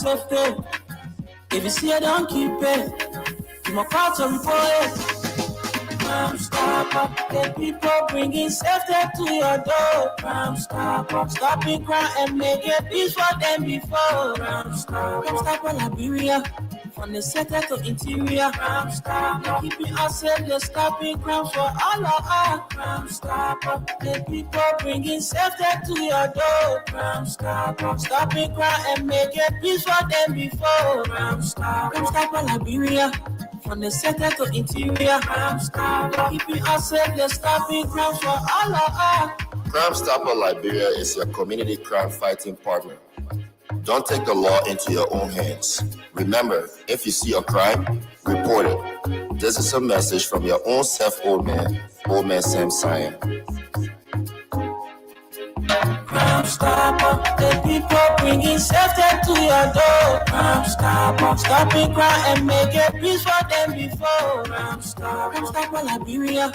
safety. If you see it, don't keep it. You my part to report it. Crime Stopper, the people bringing safety to your door. Crime Stopper, stopping crime and make it peace for them before. Crime Stopper, Liberia, from the center to interior. Crime Stopper, keeping us safe, they're stopping crime for all of us. Crime Stopper, the people bringing safety to your door. Crime Stopper, stopping crime and make it peace for them before. Crime Stopper, Liberia. From the center to interior, Crime Stopper, keeping us safe, they're stopping crime for all of us. Crime Stopper Liberia is your community crime fighting partner. Don't take the law into your own hands. Remember, if you see a crime, report it. This is a message from your own self, Old Man Sam Cyan. Crime Stopper, the people bringing safety to your door. Crime Stopper, stopping crime and make it peace for them before. Crime Stopper, Liberia,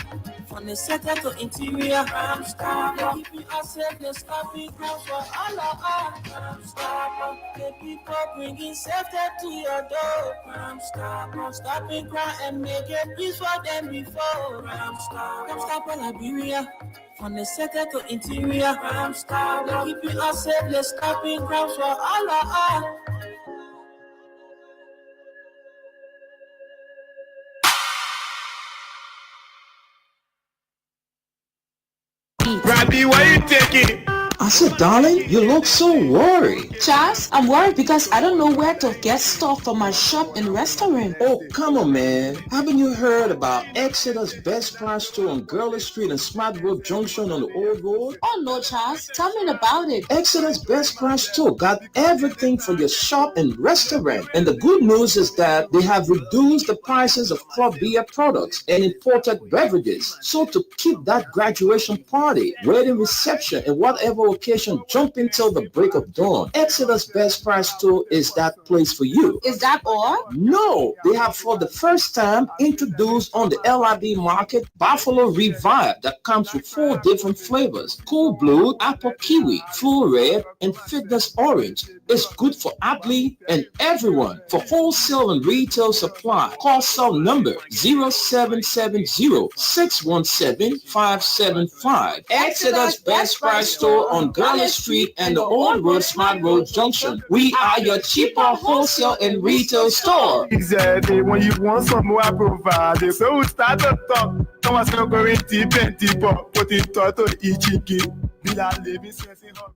from the center to interior. Crime Stopper, keeping us safe, they're stopping crime for all of us. Crime Stopper, the people bringing safety to your door. Crime Stopper, stopping crime and make it peace for them before. Crime Stopper, Liberia. From the center to interior, Crime Stopper, keeping us safe, they're stopping crime for all of us. Robbie, why you taking? I said, darling, you look so worried. Charles, I'm worried because I don't know where to get stuff for my shop and restaurant. Oh, come on, man. Haven't you heard about Exeter's Best Price Store on Gurley Street and Smart Road Junction on the Old Road? Oh, no, Charles. Tell me about it. Exeter's Best Price Store got everything for your shop and restaurant. And the good news is that they have reduced the prices of club beer products and imported beverages. So to keep that graduation party, wedding reception, and whatever occasion jumping till the break of dawn, Exeter's Best Price Store is that place for you. Is that all? No, they have for the first time introduced on the LIB market Buffalo Revive that comes with 4 different flavors: Cool Blue, Apple Kiwi, Full Red, and Fitness Orange. It's good for athlete and everyone. For wholesale and retail supply, call cell number 0770-617-575. Exeter's Best Price Store on Gurley Street and the Old Road Smart Road Junction. We are your cheaper wholesale and retail store. Exactly. When you want some more, I provide. So we start to talk. Come on, so go in deep and deeper. Put it to each kid. Be our living sense in her.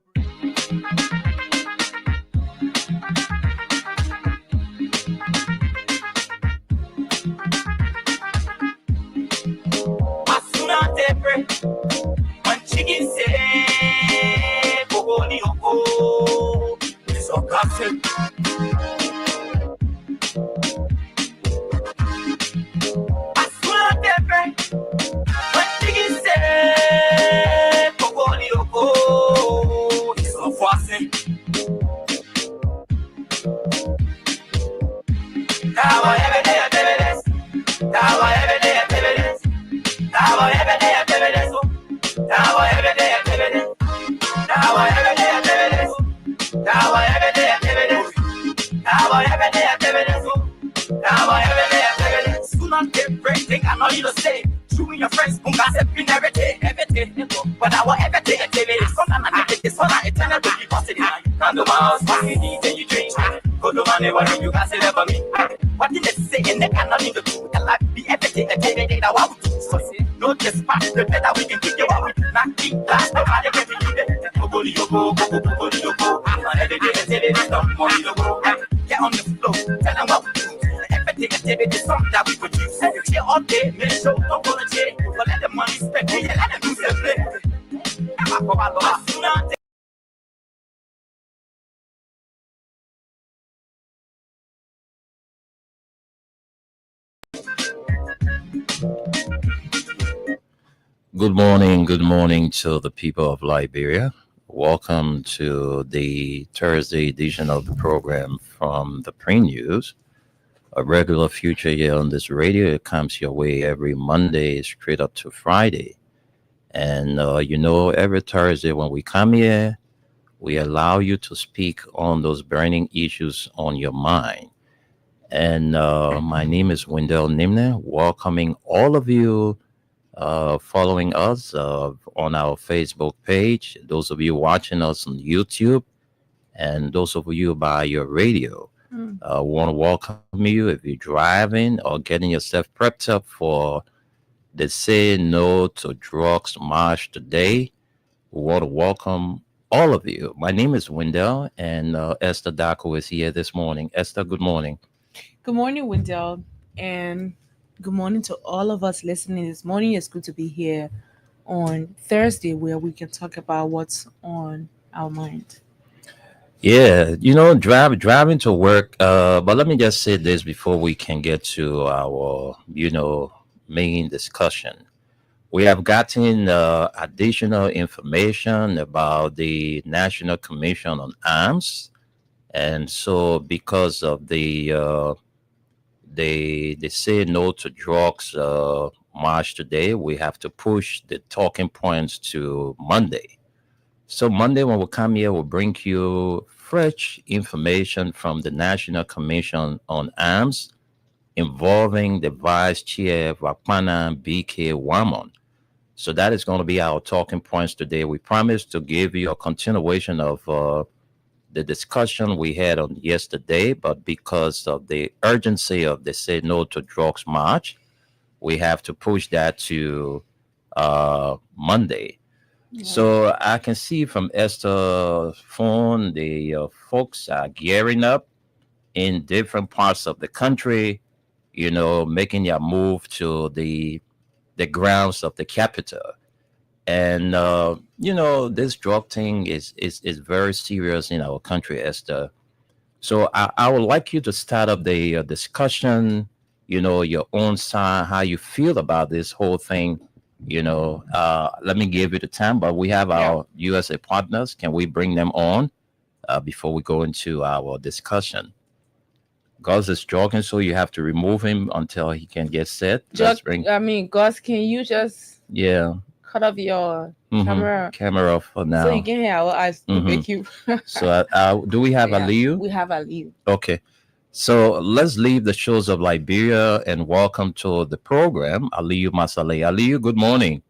One chicken say, Bogo ni oko, it's a classic. One chicken say, Bogo ni oko, it's a classic. Now every day I do this. Now every day I do this. Now every day I do this. Now every day I do this. Now every day I do this. Now every day I do this. Now every day I do this. Now every day I do this. Soon on everything I know you to say. You and your friends, boom, gossip in every day. But I want every day I do this. Sometimes I make this one, I eternal to be positive. Come to my house, what you eat and you drink. Go to my neighbor, you guys say that for me. What did they say in the cannot need to do? And like be everything I take it that I want to do. So say, no dispatch, the better we can get you what we do. Not keep class, nobody can be you there. Go, I'm on every day I tell it, don't want you to go. Get on the floor, tell them what we do. Everything I tell it is something that we produce. Cheer all day, make sure don't go to jail. But let the money spend, let them lose their play. Good morning to the people of Liberia. Welcome to the Thursday edition of the program from the Pre-News, a regular feature here on this radio. It comes your way every Monday straight up to Friday. And every Thursday when we come here, We allow you to speak on those burning issues on your mind. And my name is Wendell Nimne, welcoming all of you following us on our Facebook page, those of you watching us on YouTube, and those of you by your radio. Want to welcome you if you're driving or getting yourself prepped up for the Say No to Drugs March today. We want to welcome all of you. My name is Wendell, and Esther Daco is here this morning. Esther, good morning. Good morning, Wendell, and good morning to all of us listening this morning. It's good to be here on Thursday where we can talk about what's on our mind. Yeah, driving to work. But let me just say this before we can get to our, main discussion. We have gotten additional information about the National Commission on Arms, and so because of the Say No to Drugs march today, we have to push the talking points to Monday. So Monday, when we come here, we'll bring you fresh information from the National Commission on Arms involving the Vice Chair, Rapana BK Wamon. So that is going to be our talking points today. We promise to give you a continuation of the discussion we had on yesterday, but because of the urgency of the Say No to Drugs March, we have to push that to Monday. Yeah. So I can see from Esther's phone, the folks are gearing up in different parts of the country, making their move to the grounds of the Capitol. And, this drug thing is very serious in our country, Esther. So I would like you to start up the discussion, your own side, how you feel about this whole thing. Let me give you the time, but we have our USA partners. Can we bring them on before we go into our discussion? Gus is jogging, so you have to remove him until he can get set. Gus, can you just cut off your camera for now, so you can hear our eyes make you. So do we have Aliyu? We have Aliyu. Okay. So let's leave the shores of Liberia and welcome to the program, Aliyu Masale. Aliyu, good morning.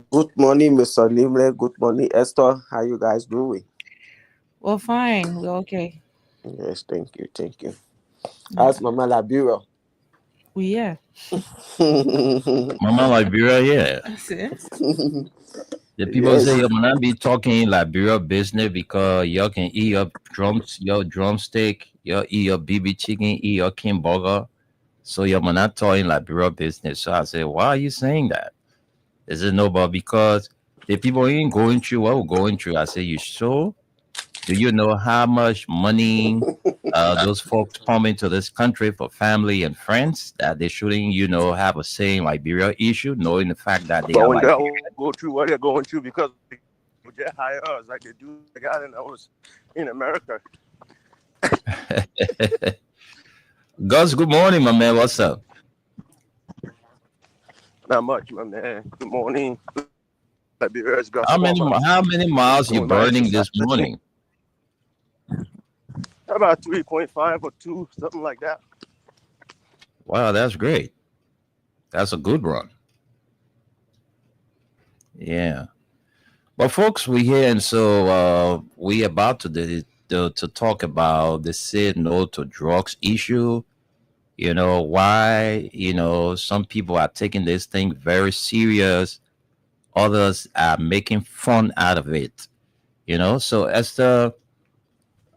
Good morning, Mr. Nimle. Good morning, Esther. How you guys doing? We're fine. We're okay. Yes, thank you. How's Mama Liberia? Yeah. Mama Liberia, yeah. That's it. The people say you might not be talking Liberia business because you can eat your drumstick, you eat your BB chicken, eat your king burger. So you might not talking Liberia business. So I say, why are you saying that? Is it no, but because the people ain't going through what we're going through. I say, you sure? Do you know how much money those folks pump into this country for family and friends that they shouldn't, have a say in Liberia issue, knowing the fact that they go through what they're going through because they just hire us like they do the guy that was in America. Gus, good morning, my man. What's up? Not much, my man. Good morning. Liberia's got how many miles you burning this morning? About 3.5 or 2, something like that. Wow, that's great. That's a good run. Yeah. But folks, we're here, and so we about to talk about the Say No to Drugs issue. Why, some people are taking this thing very serious. Others are making fun out of it. So Esther,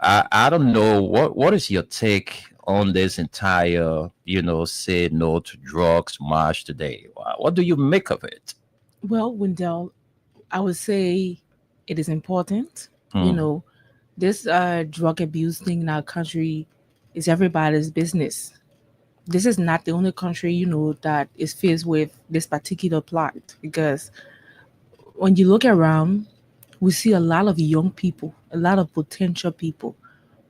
I don't know, what is your take on this entire, Say No to Drugs march today? What do you make of it? Well, Wendell, I would say it is important. This drug abuse thing in our country is everybody's business. This is not the only country, that is faced with this particular plot, because when you look around, we see a lot of young people, a lot of potential people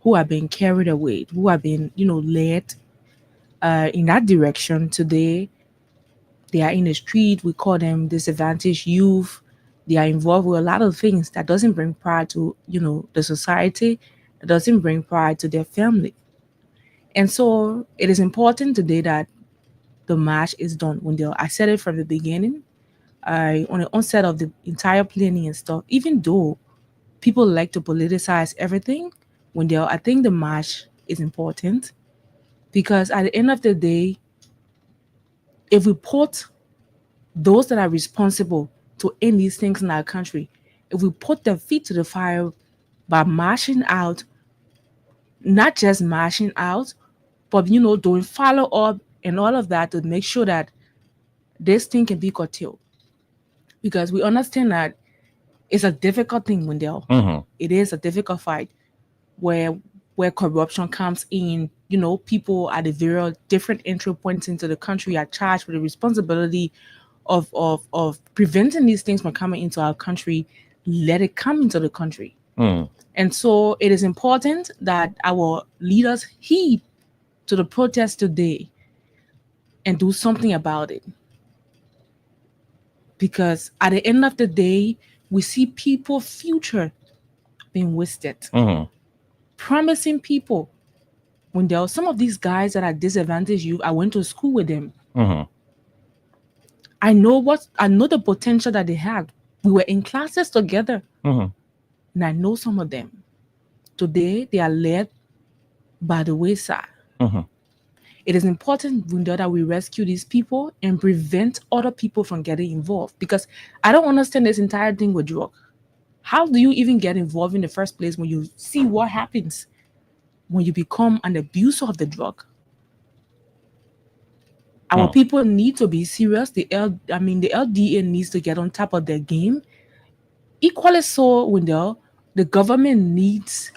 who have been carried away, who have been, led in that direction. Today, they are in the street. We call them disadvantaged youth. They are involved with a lot of things that doesn't bring pride to, the society, that doesn't bring pride to their family. And so it is important today that the match is done. I said it from the beginning, on the onset of the entire planning and stuff, even though people like to politicize everything, I think the match is important, because at the end of the day, if we put those that are responsible to end these things in our country, if we put their feet to the fire by marching out, not just marching out, but doing follow up and all of that to make sure that this thing can be curtailed. Because we understand that it's a difficult thing, Wendell. It is a difficult fight where corruption comes in. People at the very different entry points into the country are charged with the responsibility of preventing these things from coming into our country. Let it come into the country. And so it is important that our leaders heed to the protest today and do something about it. Because at the end of the day, we see people's future being wasted. Promising people, when there are some of these guys that are disadvantaged youth, I went to school with them. I know the potential that they have. We were in classes together. And I know some of them. Today, they are led by the wayside. It is important, Wendell, that we rescue these people and prevent other people from getting involved. Because I don't understand this entire thing with drug. How do you even get involved in the first place when you see what happens when you become an abuser of the drug? Our people need to be serious. The LDA needs to get on top of their game. Equally so, Wendell, the government needs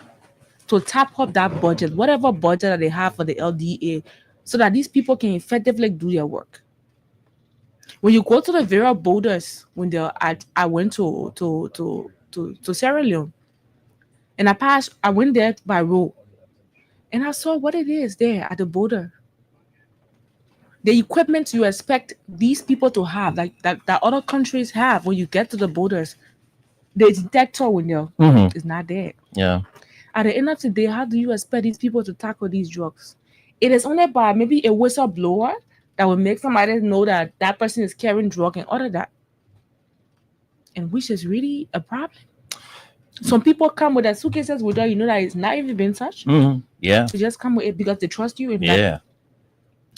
to tap up that budget, whatever budget that they have for the LDA, so that these people can effectively do their work. When you go to the various borders, I went to Sierra Leone, and I went there by road, and I saw what it is there at the border. The equipment you expect these people to have, like that other countries have when you get to the borders, the detector is not there. Yeah. At the end of the day, how do you expect these people to tackle these drugs? It is only by maybe a whistleblower that will make somebody know that that person is carrying drug and all of that. And which is really a problem. Some people come with their suitcases with that that it's not even been touched. Yeah. They just come with it because they trust you. And yeah.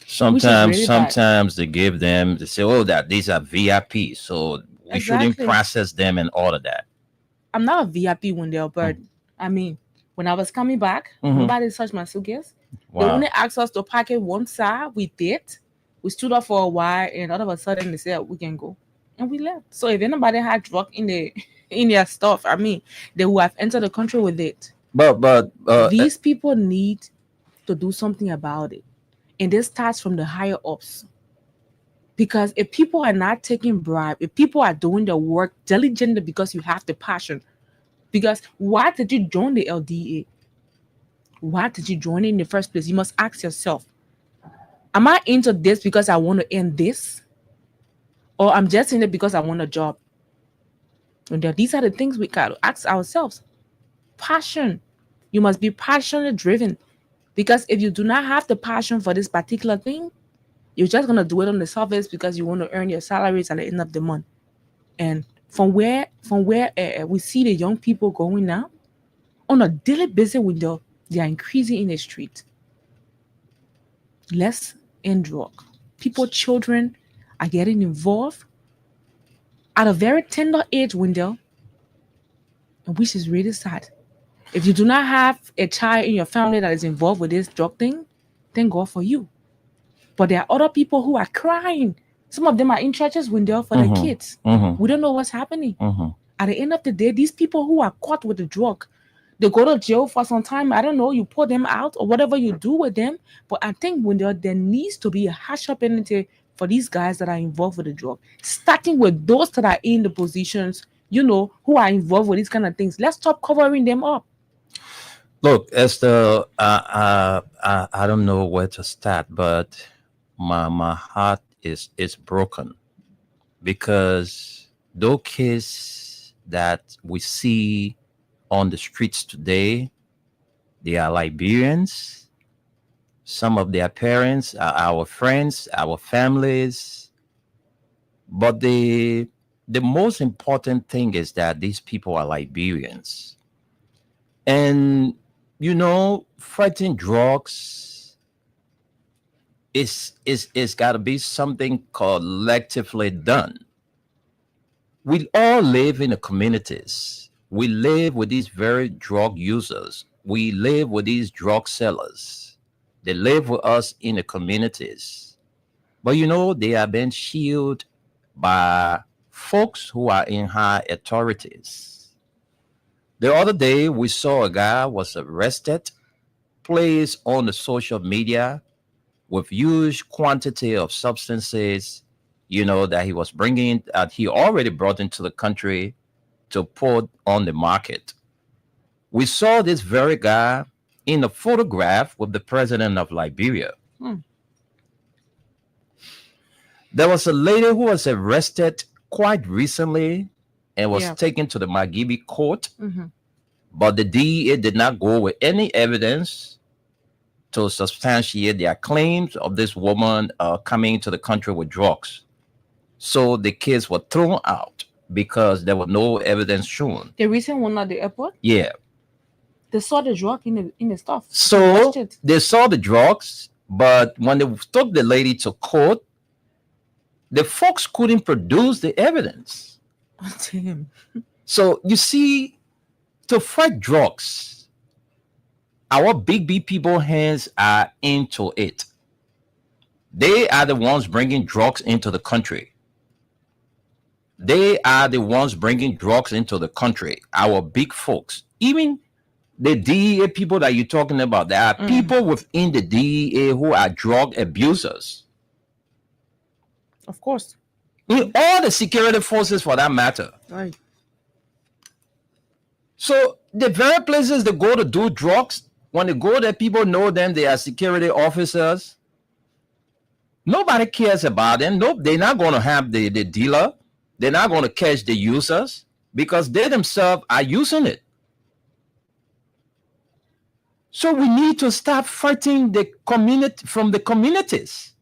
Sometimes they give them, they say, oh, that these are VIP, so we shouldn't process them and all of that. I'm not a VIP, Wendell, but I mean, when I was coming back, nobody touched my suitcase. Wow. They only asked us to pack it one side. We did. We stood up for a while, and all of a sudden they said we can go, and we left. So if anybody had drug in their stuff, I mean, they would have entered the country with it. But these people need to do something about it, and this starts from the higher ups. Because if people are not taking bribe, if people are doing their work diligently because you have the passion, because why did you join the LDA? Why did you join it in the first place? You must ask yourself, am I into this because I want to end this? Or I'm just in it because I want a job? And these are the things we got to ask ourselves. Passion. You must be passionately driven. Because if you do not have the passion for this particular thing, you're just going to do it on the surface because you want to earn your salaries at the end of the month. And from where we see the young people going now, on a daily basis window, they are increasing in the street. Less in drug. Children are getting involved at a very tender age window, which is really sad. If you do not have a child in your family that is involved with this drug thing, thank God for you. But there are other people who are crying. Some of them are in churches window for their kids. We don't know what's happening. At the end of the day, these people who are caught with the drug, they go to jail for some time. I don't know, you pull them out or whatever you do with them. But I think there needs to be a harsher penalty for these guys that are involved with the drug. Starting with those that are in the positions, who are involved with these kind of things. Let's stop covering them up. Look, Esther, I don't know where to start, but my heart is broken because those kids that we see on the streets today, they are Liberians. Some of their parents are our friends, our families. But the most important thing is that these people are Liberians. And, fighting drugs is got to be something collectively done. We all live in the communities. We live with these very drug users. We live with these drug sellers. They live with us in the communities. But they have been shielded by folks who are in high authorities. The other day, we saw a guy was arrested, placed on the social media with huge quantity of substances, that he was bringing, that he already brought into the country to put on the market. We saw this very guy in a photograph with the president of Liberia. There was a lady who was arrested quite recently and was taken to the Magibi court. But the DEA did not go with any evidence to substantiate their claims of this woman coming to the country with drugs. So the kids were thrown out because there was no evidence shown. The recent one at the airport? Yeah. They saw the drug in the stuff. So they saw the drugs, but when they took the lady to court, the folks couldn't produce the evidence. Damn. So you see, to fight drugs, our big people hands are into it. They are the ones bringing drugs into the country. They are the ones bringing drugs into the country. Our big folks, even the DEA people that you're talking about, there are people within the DEA who are drug abusers. Of course. In all the security forces for that matter. Right. So the very places they go to do drugs, when they go there, people know them, they are security officers. Nobody cares about them. Nope, they're not going to have the dealer. They're not going to catch the users because they themselves are using it. So we need to start fighting the community from the communities.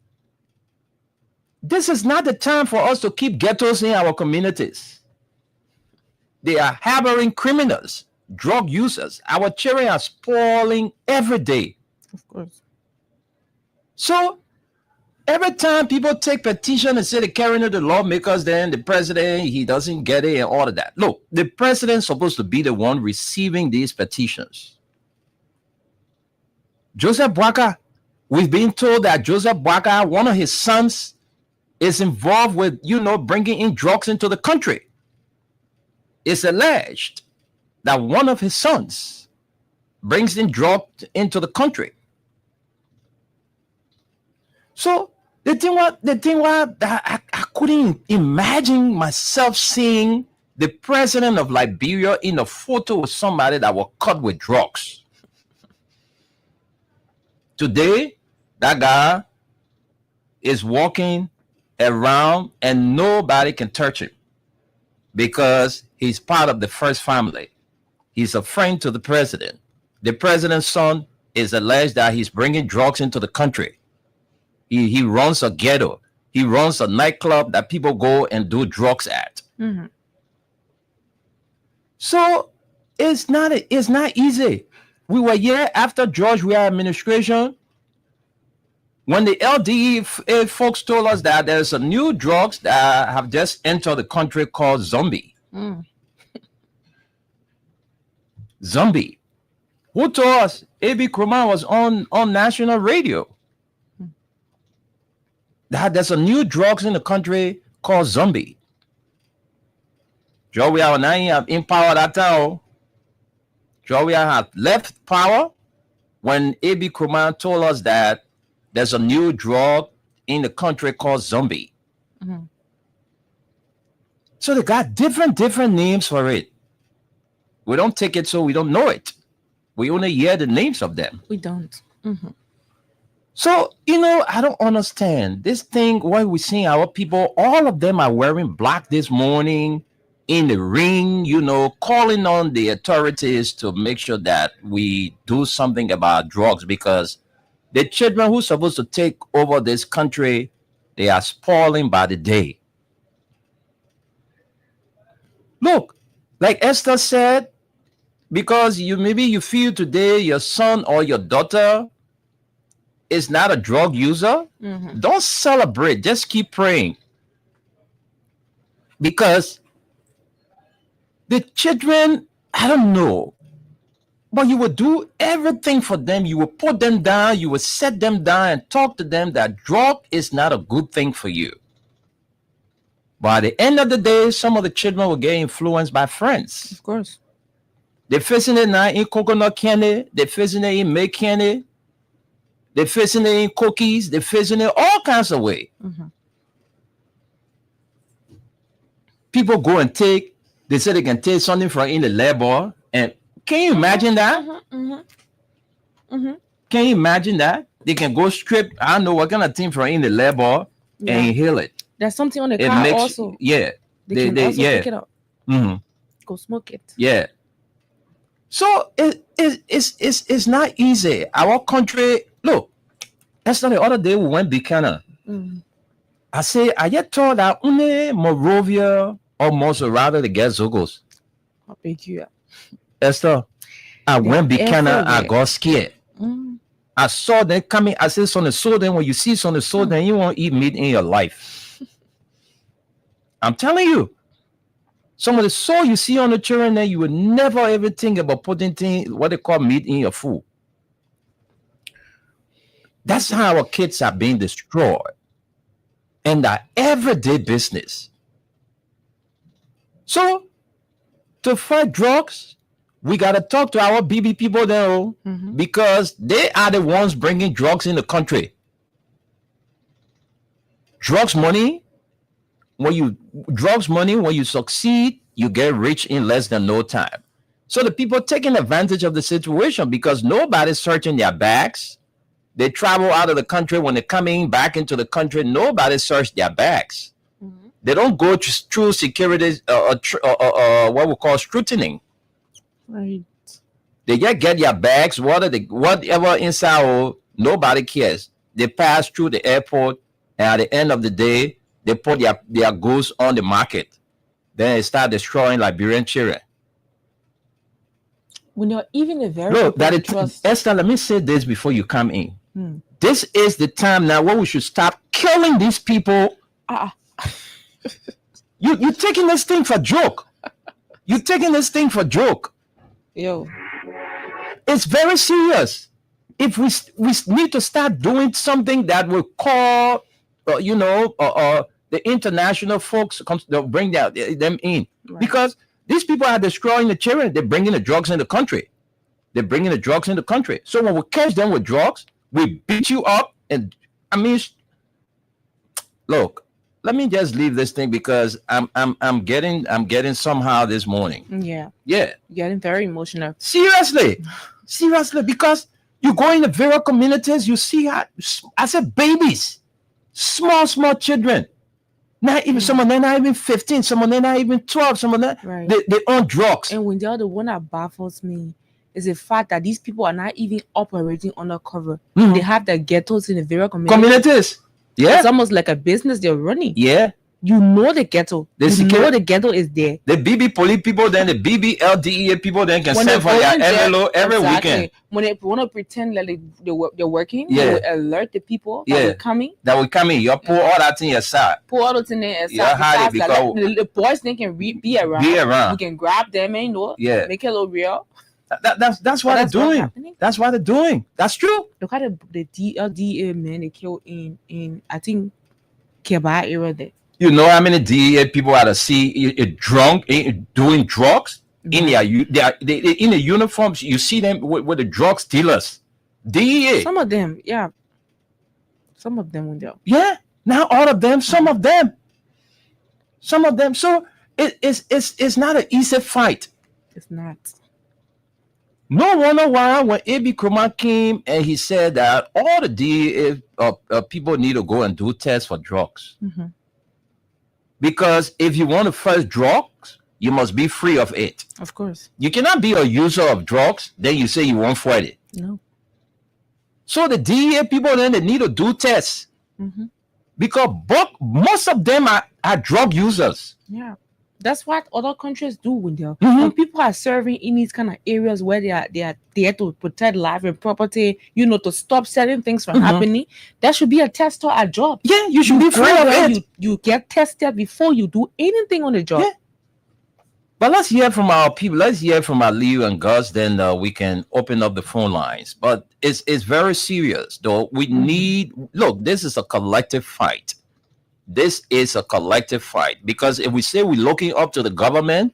This is not the time for us to keep ghettos in our communities. They are harboring criminals, drug users. Our children are spoiling every day. Of course. So every time people take petition and say they're carrying the lawmakers, then the president, he doesn't get it and all of that. Look, the president's supposed to be the one receiving these petitions. Joseph Boakai, we've been told that Joseph Boakai, one of his sons, is involved with, bringing in drugs into the country. It's alleged that one of his sons brings in drugs into the country. So the thing was that I couldn't imagine myself seeing the president of Liberia in a photo with somebody that was caught with drugs. Today, that guy is walking around and nobody can touch him because he's part of the first family. He's a friend to the president. The president's son is alleged that he's bringing drugs into the country. He runs a ghetto. He runs a nightclub that people go and do drugs at. Mm-hmm. So it's not easy. We were here after George Weah administration when the LDE folks told us that there's a new drugs that have just entered the country called zombie. Zombie. Who told us? A.B. Krumah was on national radio. That there's a new drugs in the country called zombie. George Weah have in power that time. George Weah had left power when A.B. Krumah told us that there's a new drug in the country called zombie. Mm-hmm. So they got different names for it. We don't take it so we don't know it. We only hear the names of them. We don't. Mm-hmm. So, I don't understand this thing. Why we seeing our people, all of them are wearing black this morning. in the ring, calling on the authorities to make sure that we do something about drugs, because the children who's supposed to take over this country, they are spoiling by the day. Look, like Esther said, because maybe you feel today your son or your daughter is not a drug user, don't celebrate. Just keep praying. Because the children, I don't know, but you will do everything for them. You will put them down. You will set them down and talk to them that drug is not a good thing for you. But at the end of the day, some of the children will get influenced by friends. Of course. They're facing it now in coconut candy. They're facing it in milk candy. They're facing it in cookies. They're facing it all kinds of ways. People go and take, they say they can take something from in the labor. And can you imagine that? Can you imagine that? They can go strip, I don't know what kind of thing from in the labor and inhale it. There's something on the car also. Yeah. They can also pick it up. Go smoke it. Yeah. So it's not easy. Our country, look, that's not the other day we went Buchanan. I say, I yet told that only Morovia or most rather the get Zogos. How big you are. Esther, I went Buchanan, I got scared. I saw them coming. I said, son, so then when you see son, so then you won't eat meat in your life. I'm telling you. Some of the soul you see on the children, then you would never ever think about putting what they call meat in your food. That's how our kids are being destroyed. And our everyday business. So, to fight drugs, we got to talk to our BB people there, because they are the ones bringing drugs in the country. Drugs money, when you succeed, you get rich in less than no time. So the people taking advantage of the situation, because nobody's searching their bags. They travel out of the country. When they're coming back into the country, nobody search their bags. They don't go through security what we call scrutiny. Right. They just get their bags, whatever inside, nobody cares. They pass through the airport, and at the end of the day, they put their goods on the market. Then they start destroying Liberian children. When you're even a very Look, Esther, let me say this before you come in. This is the time now where we should stop killing these people. You're taking this thing for joke. You're taking this thing for joke. Yo. It's very serious. If we need to start doing something that will call, the international folks, they'll bring them in. Right. Because these people are destroying the children. They're bringing the drugs in the country. So when we catch them with drugs, we beat you up. And I mean, look, let me just leave this thing, because I'm getting somehow this morning. Yeah. Getting very emotional. Seriously, because you go in the various communities, you see, I said babies, small children. Not even some of them not even 15, some of them not even 12, some of them they own drugs. And when the other one that baffles me is the fact that these people are not even operating undercover. They have their ghettos in the various communities. Yeah, it's almost like a business they're running. Yeah, you know the ghetto. The ghetto is there. The BB police people, then the BBLDEA people, then can send for their MLO every weekend. When they want to pretend like they're working, they will alert the people that will coming. You pour all that in your side. Pour all that in there aside. The boys they can be around. We can grab them and make it a little real. That's what they're doing. That's what they're doing. That's true. Look at the DLDA man they killed in I think Keba area there. You know how many DEA people out of sea drunk doing drugs in their in the uniforms? You see them with the drug dealers. DEA. Some of them, yeah. Some of them went there. Yeah, not all of them. Some of them. So it's not an easy fight. It's not. No wonder why when A.B. Krumah came and he said that all the DEA people need to go and do tests for drugs. Because if you want to fight drugs, you must be free of it. Of course. You cannot be a user of drugs, then you say you won't fight it. No. So the DEA people, then they need to do tests. Because most of them are drug users. Yeah. That's what other countries do when people are serving in these kind of areas where they are there to protect life and property, to stop certain things from happening. There should be a tester at job. Yeah, you should be free of it. You get tested before you do anything on the job. Yeah. But let's hear from our people. Let's hear from our Leo and Gus. Then we can open up the phone lines. But it's very serious, though. We need, look, this is a collective fight. This is a collective fight, because if we say we're looking up to the government,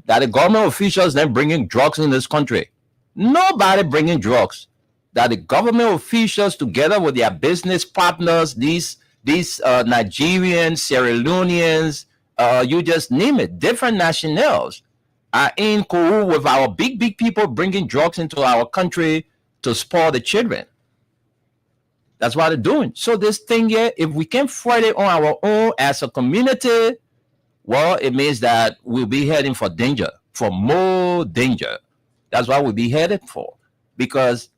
that the government officials then bringing drugs in this country, nobody bringing drugs. That the government officials, together with their business partners, these Nigerians, Sierra Leoneans, you just name it, different nationals, are in cahoots with our big people bringing drugs into our country to spoil the children. That's what they're doing. So this thing here, if we can fight it on our own as a community, well, it means that we'll be heading for danger, for more danger. That's what we'll be headed for. Because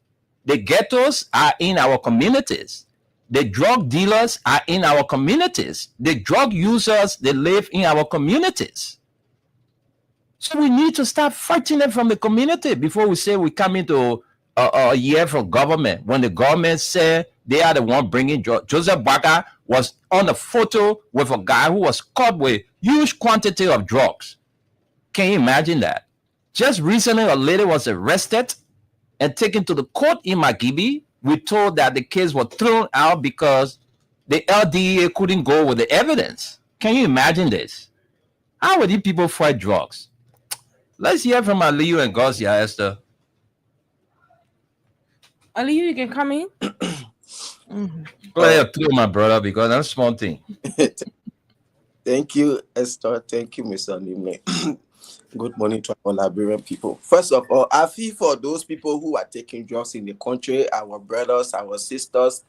the ghettos are in our communities. The drug dealers are in our communities. The drug users, they live in our communities. So we need to start fighting them from the community before we say we come into a year from government. When the government said they are the one bringing drugs. Joseph Boakai was on a photo with a guy who was caught with huge quantity of drugs. Can you imagine that? Just recently, a lady was arrested and taken to the court in Magibi. We told that the case was thrown out because the LDA couldn't go with the evidence. Can you imagine this? How would these people fight drugs? Let's hear from Aliyu and Garcia, Esther. Aliyu, you can come in. Go ahead, through my brother, because that's small thing. Thank you, Esther. Thank you, Mr. Nime. Good morning to our Liberian people. First of all, I feel for those people who are taking drugs in the country, our brothers, our sisters,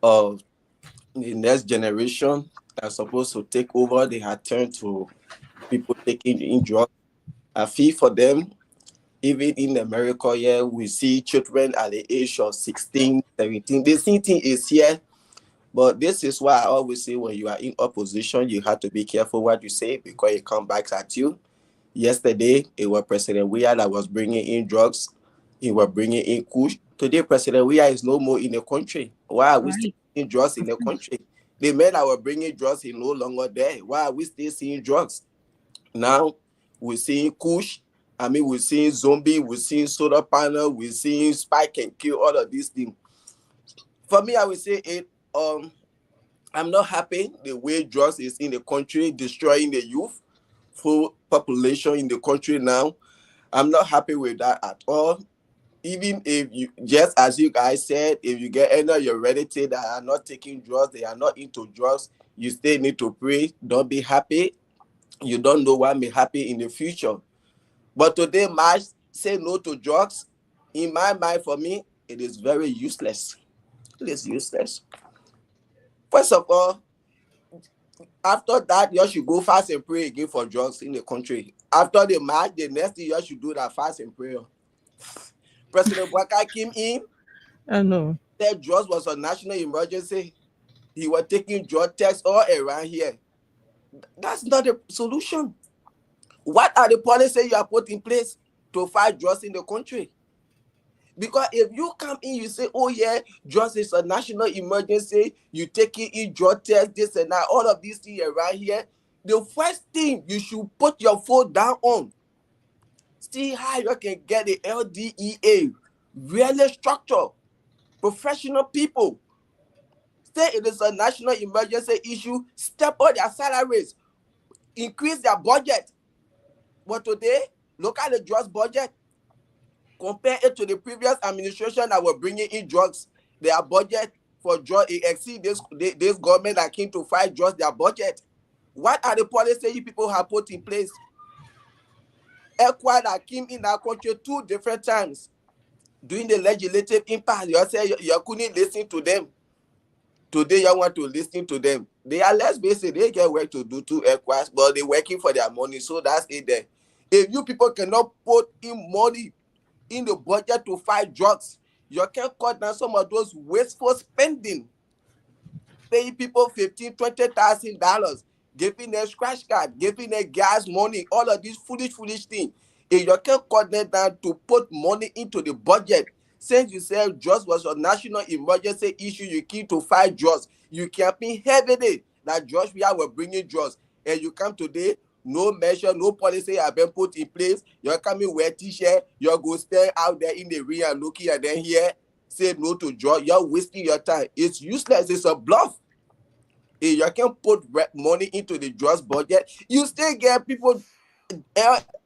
of the next generation are supposed to take over. They have turned to people taking in drugs. I feel for them. Even in America, yeah, we see children at the age of 16, 17. The same thing is here. But this is why I always say when you are in opposition, you have to be careful what you say because it comes back at you. Yesterday, it was President Weah that was bringing in drugs. He was bringing in kush. Today, President Weah is no more in the country. Why are we still seeing drugs in the country? The men that were bringing drugs are no longer there. Why are we still seeing drugs? Now, we're seeing kush. I mean, we're seeing zombie, we're seeing solar panel, we're seeing spike and kill, all of these things. For me, I would say it. I'm not happy the way drugs is in the country, destroying the youth, full population in the country now. I'm not happy with that at all. Even if you, just as you guys said, if you get any of your relatives that are not taking drugs, they are not into drugs, you still need to pray. Don't be happy. You don't know what may happen in the future. But today, March say no to drugs. In my mind, for me, it is very useless. It is useless. First of all, after that, you should go fast and pray again for drugs in the country. After the march, the next thing you should do that fast and prayer. President Boakai came in. I know. Said drugs was a national emergency. He was taking drug tests all around here. That's not the solution. What are the policies you are put in place to fight drugs in the country? Because if you come in, you say, oh yeah, drugs is a national emergency, you take it in drug tests, this and that, all of these things around here, the first thing you should put your foot down on, see how you can get the LDEA, really structured, professional people. Say it is a national emergency issue, step up their salaries, increase their budget. But today, look at the drugs budget. Compare it to the previous administration that were bringing in drugs. Their budget for drugs exceed this government that came to fight drugs, their budget. What are the policies you people have put in place? ECWA that came in our country 2 different times. During the legislative impasse, you say you couldn't listen to them. Today, you want to listen to them. They are less basic. They get work to do to equals, but they're working for their money. So that's it there. If you people cannot put in money in the budget to fight drugs, you can cut down some of those wasteful spending. Pay people $15,000-$20,000, giving a scratch card, giving a gas money, all of these foolish things. If you can cut them down to put money into the budget, since you said drugs was a national emergency issue, you keep to fight drugs. You campaign heavily that drugs we are bringing drugs, and you come today, no measure, no policy have been put in place. You're coming wear t-shirt, you're go stand out there in the rear looking at them here, say no to drugs. You're wasting your time. It's useless. It's a bluff. If you can put money into the drugs budget, you still get people,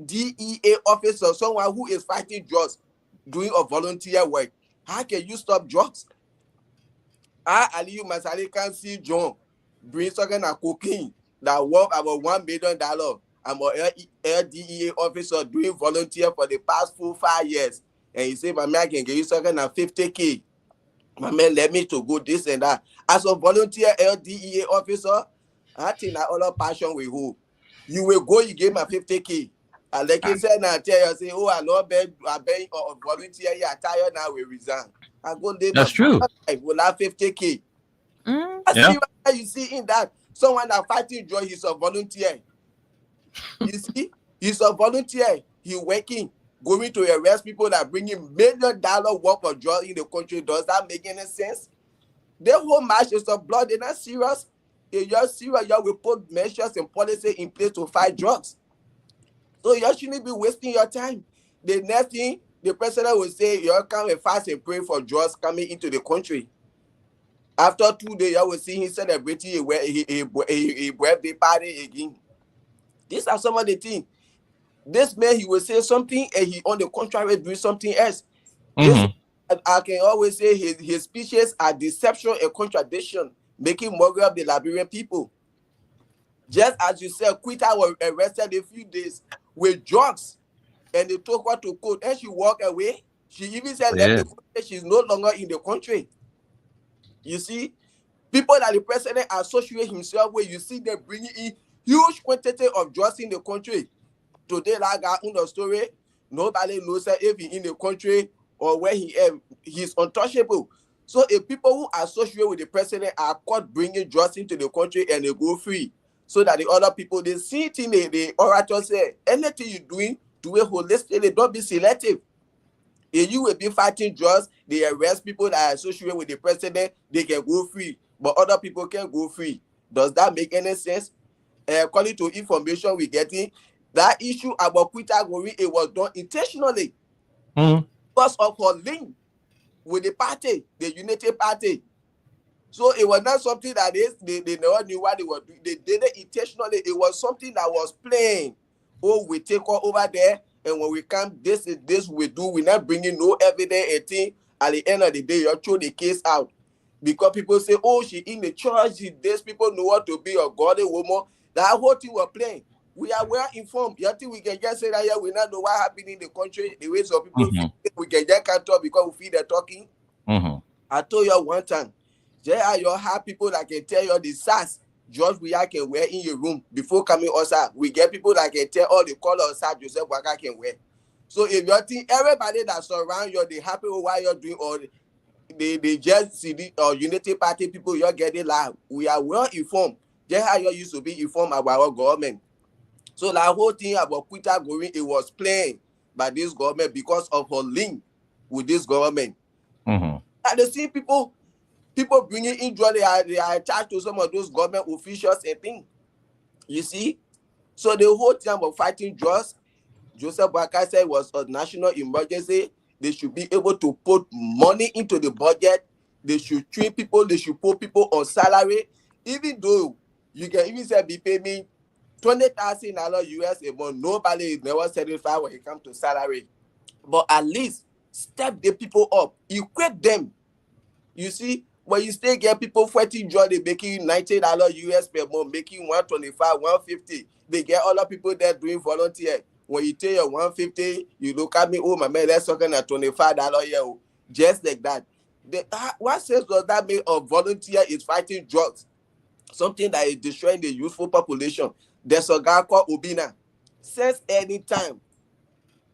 DEA officer, someone who is fighting drugs, doing a volunteer work. How can you stop drugs? Aliyu Masari can see John bring something and cocaine that worth about $1 million. I'm a DEA officer doing volunteer for the past 4-5 years. And he say, my man, I can give you something and $50,000. My man, let me to go this and that. As a volunteer LDEA officer, I think that all passion with who. You will go, you give my $50,000. And like you said, now tell you, say, oh, I love beg or volunteer, you are tired now, we resign. I go there. That's true. I will have $50,000. Yeah. See what you see in that. Someone that fighting joy, he's a volunteer. You see, he's a volunteer. He's working, going to arrest people that bring him $1 million worth of drugs in the country. Does that make any sense? The whole match is of blood. They're not serious. If you're serious, you will put measures and policy in place to fight drugs. So you shouldn't be wasting your time. The next thing, the president will say, you come and fast and pray for drugs coming into the country. After 2 days, you will see him celebrating a birthday party again. These are some of the things. This man, he will say something, and he, on the contrary, do something else. I can always say his speeches are deception and contradiction, making mockery of the Liberian people. Just as you said, Quita was arrested a few days with drugs, and they took her to court, and she walked away. She even said that she's no longer in the country. You see, people that the president associate himself with, you see them bringing in huge quantity of drugs in the country. Today, like I got the story, nobody knows if he's in the country or where he is. He's untouchable. So if people who associate with the president are caught bringing drugs into the country and they go free, so that the other people, they see it in the orator say, anything you're doing, do it holistically, don't be selective. If you will be fighting drugs, they arrest people that are associated with the president, they can go free, but other people can go free. Does that make any sense? According to information we're getting, that issue about Quita Gori, it was done intentionally because of her link with the party, the Unity Party. So it was not something that they never knew what they were doing. They did it intentionally. It was something that was plain. Oh, we take her over there, and when we come, this we do. We're not bringing no evidence. A thing. At the end of the day, you throw the case out because people say, "Oh, she in the church. These people know what to be a godly woman." That whole thing was playing. We are well informed. You think we can just say that here we not know what happened in the country, the way some people feel, we can just can't talk because we feel they're talking. I told you one time, there are your hard people that can tell you the SARS George Weah can wear in your room before coming outside. We get people that can tell all the colors that Joseph Waka can wear. So if you think everybody that surround you, they happy with what you're doing, or they just see or Unity Party people, you're getting loud. We are well informed. Just how you used to be informed about our government. So the whole thing about Quita Gori, it was playing by this government because of her link with this government. And the same people bringing in drugs, they are attached to some of those government officials and things. You see? So the whole thing about fighting drugs, Joseph Boakai said was a national emergency. They should be able to put money into the budget. They should train people. They should put people on salary. Even though you can even say be paying me $20,000 US a month, nobody is never satisfied when it comes to salary. But at least step the people up, equip them. You see, when you still get people fighting job, they making $90 US per month, making $125, $150. They get other people there doing volunteer. When you tell you $150, you look at me, oh my man, let's talking at $25 a year. Just like that. What sense does that make a volunteer is fighting drugs? something that is destroying the youthful population. There's a guy called Obina. Says anytime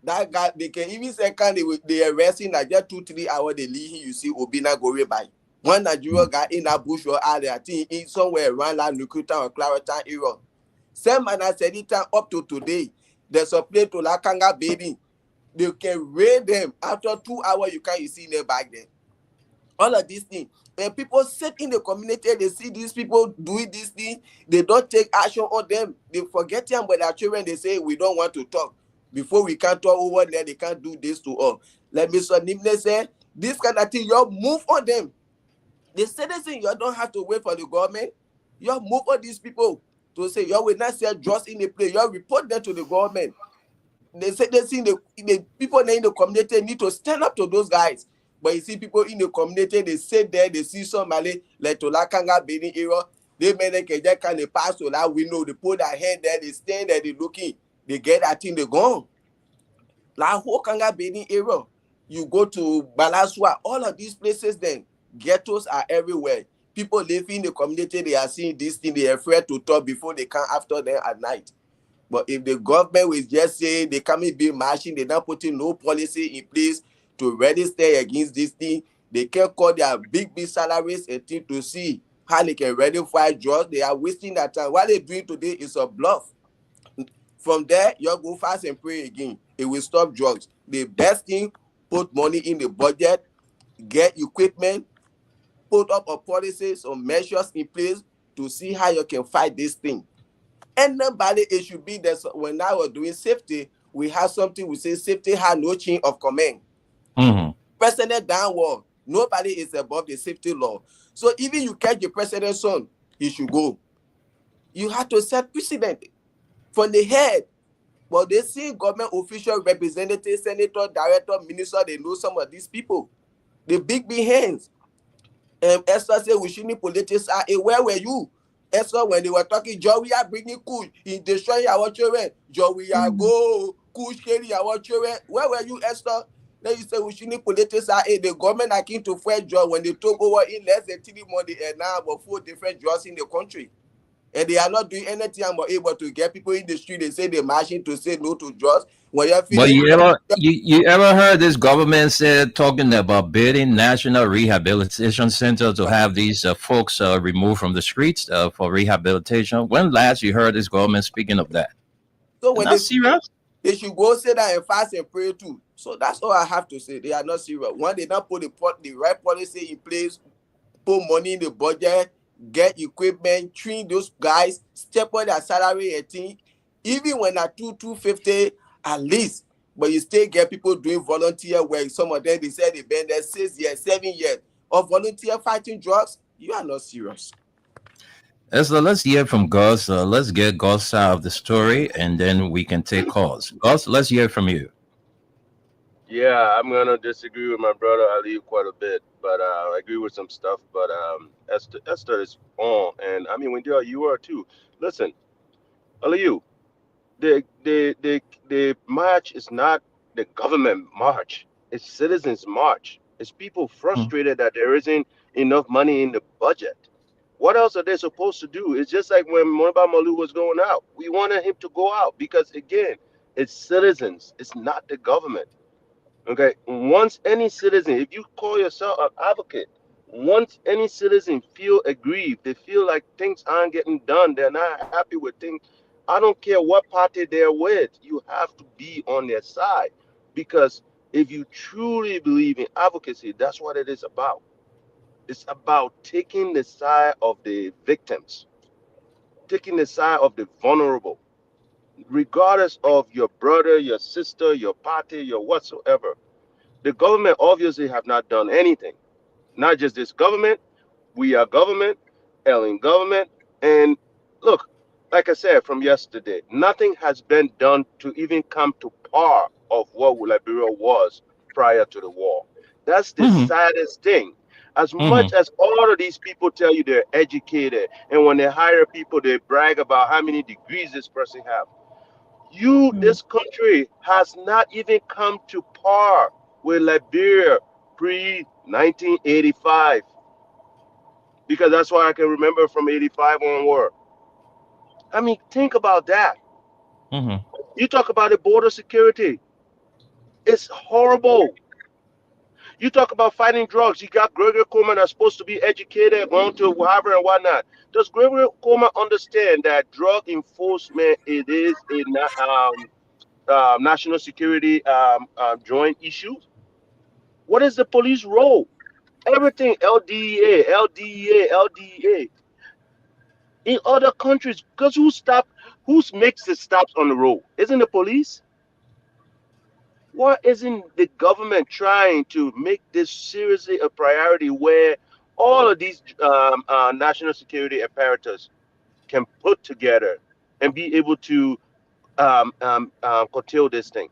that guy, they can even say they arrest him like just 2-3 hours, they leave him, you see Obina go by. One Nigerian guy in a bush or area, I think in somewhere around La Nukuta or Claratan area. Same man has said it up to today. There's a plane to Lakanga baby. They can raid them after 2 hours. You can't see them back there. All of these things. When people sit in the community, they see these people doing this thing, they don't take action on them. They forget them with their children. They say, we don't want to talk. Before we can't talk over there, they can't do this to us. Let me say, this kind of thing, you move on them. The citizen, you don't have to wait for the government. You move on these people to say, you will not sell drugs in the place. You report them to the government. They say they see the people in the community need to stand up to those guys. But you see people in the community, they sit there, they see somebody like Tolakanga Benin area, they may they kind of pass to that window, they put their hand there, they stand there, they looking, they get that thing, they gone. Like Hokanga Benin area, you go to Balaswa, all of these places then, ghettos are everywhere. People living in the community, they are seeing this thing, they are afraid to talk before they come after them at night. But if the government will just say they can't be marching, they're not putting no policy in place to register against this thing, they can call their big salaries and thing to see how they can ready for drugs. They are wasting that time. What they're doing today is a bluff. From there, you go fast and pray again. It will stop drugs. The best thing, put money in the budget, get equipment, put up a policies or measures in place to see how you can fight this thing. Anybody, it should be that when I was doing safety, we have something we say safety has no chain of command. President downward, nobody is above the safety law. So even you catch the president's son, he should go. You have to set precedent from the head. But they see government official, representative, senator, director, minister, they know some of these people. The big hands. Esther said we shouldn't politics. Where were you? Esther, when they were talking, Joe, we are bringing Kush, he destroying our children. Joe, we are go, Kush carry our children. Where were you, Esther? Then you say we shouldn't politics. The government are keen to fight Joe when they took over in less than 3 months and now about 4 different jobs in the country. And they are not doing anything but able to get people in the street. They say they're marching to say no to drugs. But you ever heard this government said talking about building national rehabilitation center to have these folks removed from the streets for rehabilitation? When last you heard this government speaking of that? So when they should go sit down and fast and pray too. So that's all I have to say. They are not serious. One, they not put the right policy in place, put money in the budget, get equipment, train those guys, step on their salary and thing. Even when at 250 at least, but you still get people doing volunteer work. Some of them, they said they've been there 6 years, 7 years of volunteer fighting drugs. You are not serious. So let's hear from Gus. Let's get Gus side of the story, and then we can take calls. Gus, let's hear from you. Yeah, I'm gonna disagree with my brother Ali quite a bit, but I agree with some stuff. But Esther is on, and I mean when you are too. Listen, Ali, the march is not the government march; it's citizens' march. It's people frustrated that there isn't enough money in the budget. What else are they supposed to do? It's just like when Moniba Malu was going out. We wanted him to go out because again, it's citizens. It's not the government. Okay, once any citizen, if you call yourself an advocate, once any citizen feel aggrieved, they feel like things aren't getting done, they're not happy with things, I don't care what party they're with, you have to be on their side. Because if you truly believe in advocacy, that's what it is about. It's about taking the side of the victims, taking the side of the vulnerable. Regardless of your brother, your sister, your party, your whatsoever, the government obviously have not done anything. Not just this government, we are government, Ellen government, and look, like I said from yesterday, nothing has been done to even come to par of what Liberia was prior to the war. That's the saddest thing. As much as all of these people tell you they're educated, and when they hire people, they brag about how many degrees this person have. This country has not even come to par with Liberia pre-1985. because that's why I can remember from 85 onward. I mean, think about that. Mm-hmm. You talk about the border security. It's horrible. You talk about fighting drugs. You got Gregory Coleman that's supposed to be educated, going to Harvard and whatnot. Does Gregory Coleman understand that drug enforcement it is a national security joint issue? What is the police role? Everything LDEA, LDEA, LDEA. In other countries, because who makes the stops on the road? Isn't the police? Why isn't the government trying to make this seriously a priority where all of these national security apparatus can put together and be able to curtail this thing?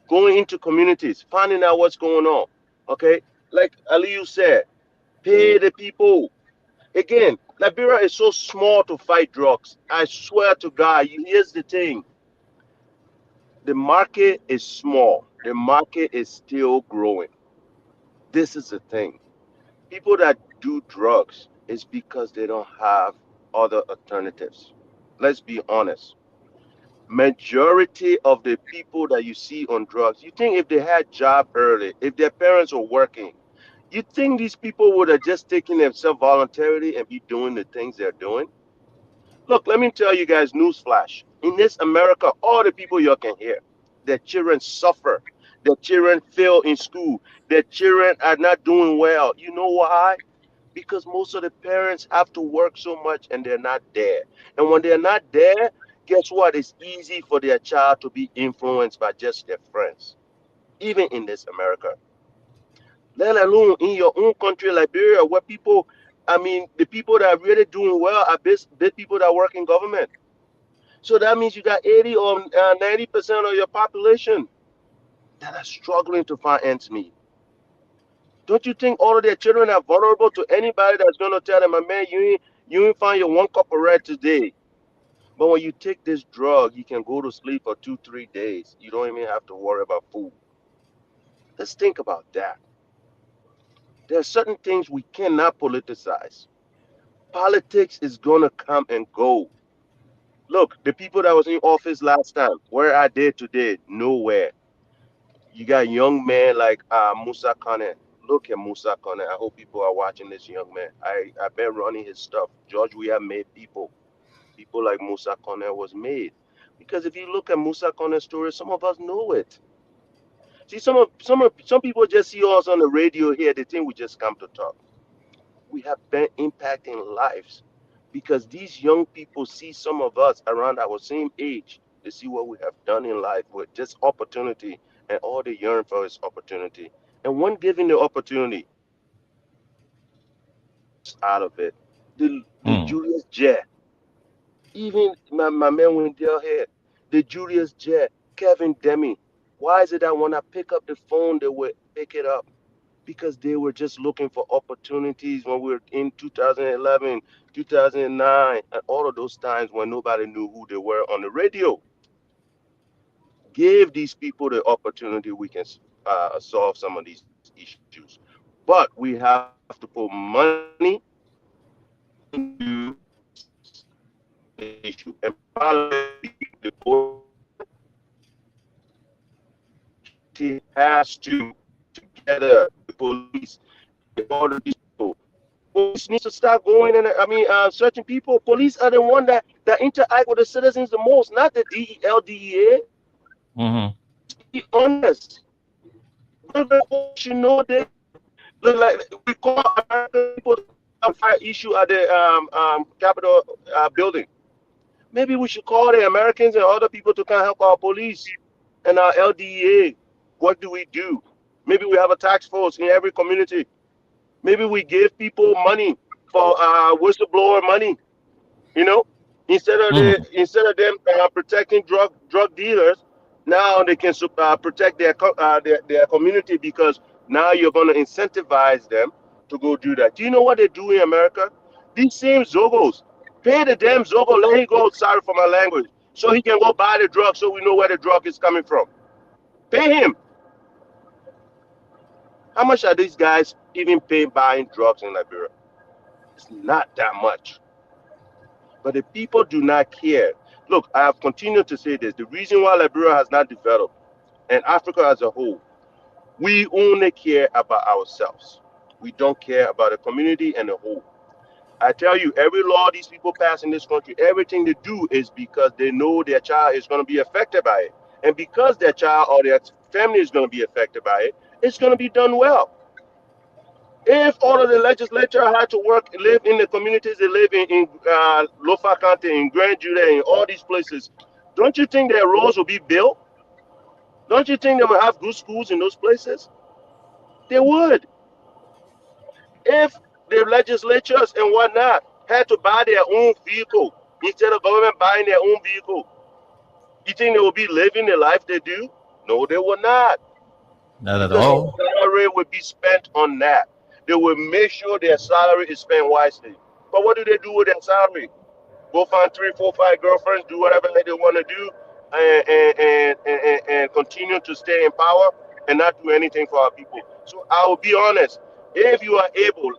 Going into communities, finding out what's going on. Okay, like Aliyu said, pay the people. Again, Liberia is so small to fight drugs. I swear to God, here's the thing. The market is small. The market is still growing. This is the thing. People that do drugs is because they don't have other alternatives. Let's be honest. Majority of the people that you see on drugs, you think if they had job early, if their parents were working, you think these people would have just taken themselves voluntarily and be doing the things they're doing? Look, let me tell you guys, newsflash. In this America, all the people you can hear, their children suffer. Their children fail in school. Their children are not doing well. You know why? Because most of the parents have to work so much and they're not there. And when they're not there, guess what? It's easy for their child to be influenced by just their friends, even in this America. Let alone in your own country, Liberia, where people, I mean, the people that are really doing well are the people that work in government. So that means you got 80 or 90% of your population that are struggling to find ends meet. Don't you think all of their children are vulnerable to anybody that's going to tell them, man, you ain't find your one cup of red today. But when you take this drug, you can go to sleep for 2, 3 days. You don't even have to worry about food. Let's think about that. There are certain things we cannot politicize. Politics is going to come and go. Look, the people that was in office last time, where are they today? Nowhere. You got young men like Musa Kone. Look at Musa Kone. I hope people are watching this young man. I've been running his stuff. George, we have made people. People like Musa Kone was made. Because if you look at Musa Kone's story, some of us know it. See, some people just see us on the radio here. They think we just come to talk. We have been impacting lives because these young people see some of us around our same age. They see what we have done in life with just opportunity, and all they yearn for is opportunity. And when given the opportunity, out of it, the Julius Jet, even my man Wendell here, the Julius Jet, Kevin Demi. Why is it that when I pick up the phone, they would pick it up? Because they were just looking for opportunities when we were in 2011, 2009, and all of those times when nobody knew who they were on the radio. Give these people the opportunity, we can solve some of these issues. But we have to put money into the issue. And probably the board has to together the police, all of these people. Police needs to start going and searching people. Police are the one that interact with the citizens the most, not the LDEA. Mm-hmm. Be honest. You know they look like we call American people to fire issue at the Capitol building. Maybe we should call the Americans and other people to kind of help our police and our LDEA. What do we do? Maybe we have a task force in every community. Maybe we give people money for whistleblower money. You know, instead of them protecting drug dealers, now they can protect their community because now you're going to incentivize them to go do that. Do you know what they do in America? These same Zogos pay the damn Zogo, let him go. Sorry for my language, so he can go buy the drug, so we know where the drug is coming from. Pay him. How much are these guys even paying buying drugs in Liberia? It's not that much. But the people do not care. Look, I have continued to say this. The reason why Liberia has not developed, and Africa as a whole, we only care about ourselves. We don't care about the community and the whole. I tell you, every law these people pass in this country, everything they do is because they know their child is going to be affected by it. And because their child or their family is going to be affected by it, it's going to be done well. If all of the legislature had to live in the communities they live in Lofa County, in Grand Judah, in all these places, don't you think their roads will be built? Don't you think they will have good schools in those places? They would. If the legislatures and whatnot had to buy their own vehicle instead of government buying their own vehicle, you think they will be living the life they do? No, they will not. Not at all. Their salary would be spent on that. They will make sure their salary is spent wisely. But what do they do with their salary? Go find 3, 4, 5 girlfriends, do whatever they want to do, and continue to stay in power and not do anything for our people. So I will be honest. If you are able,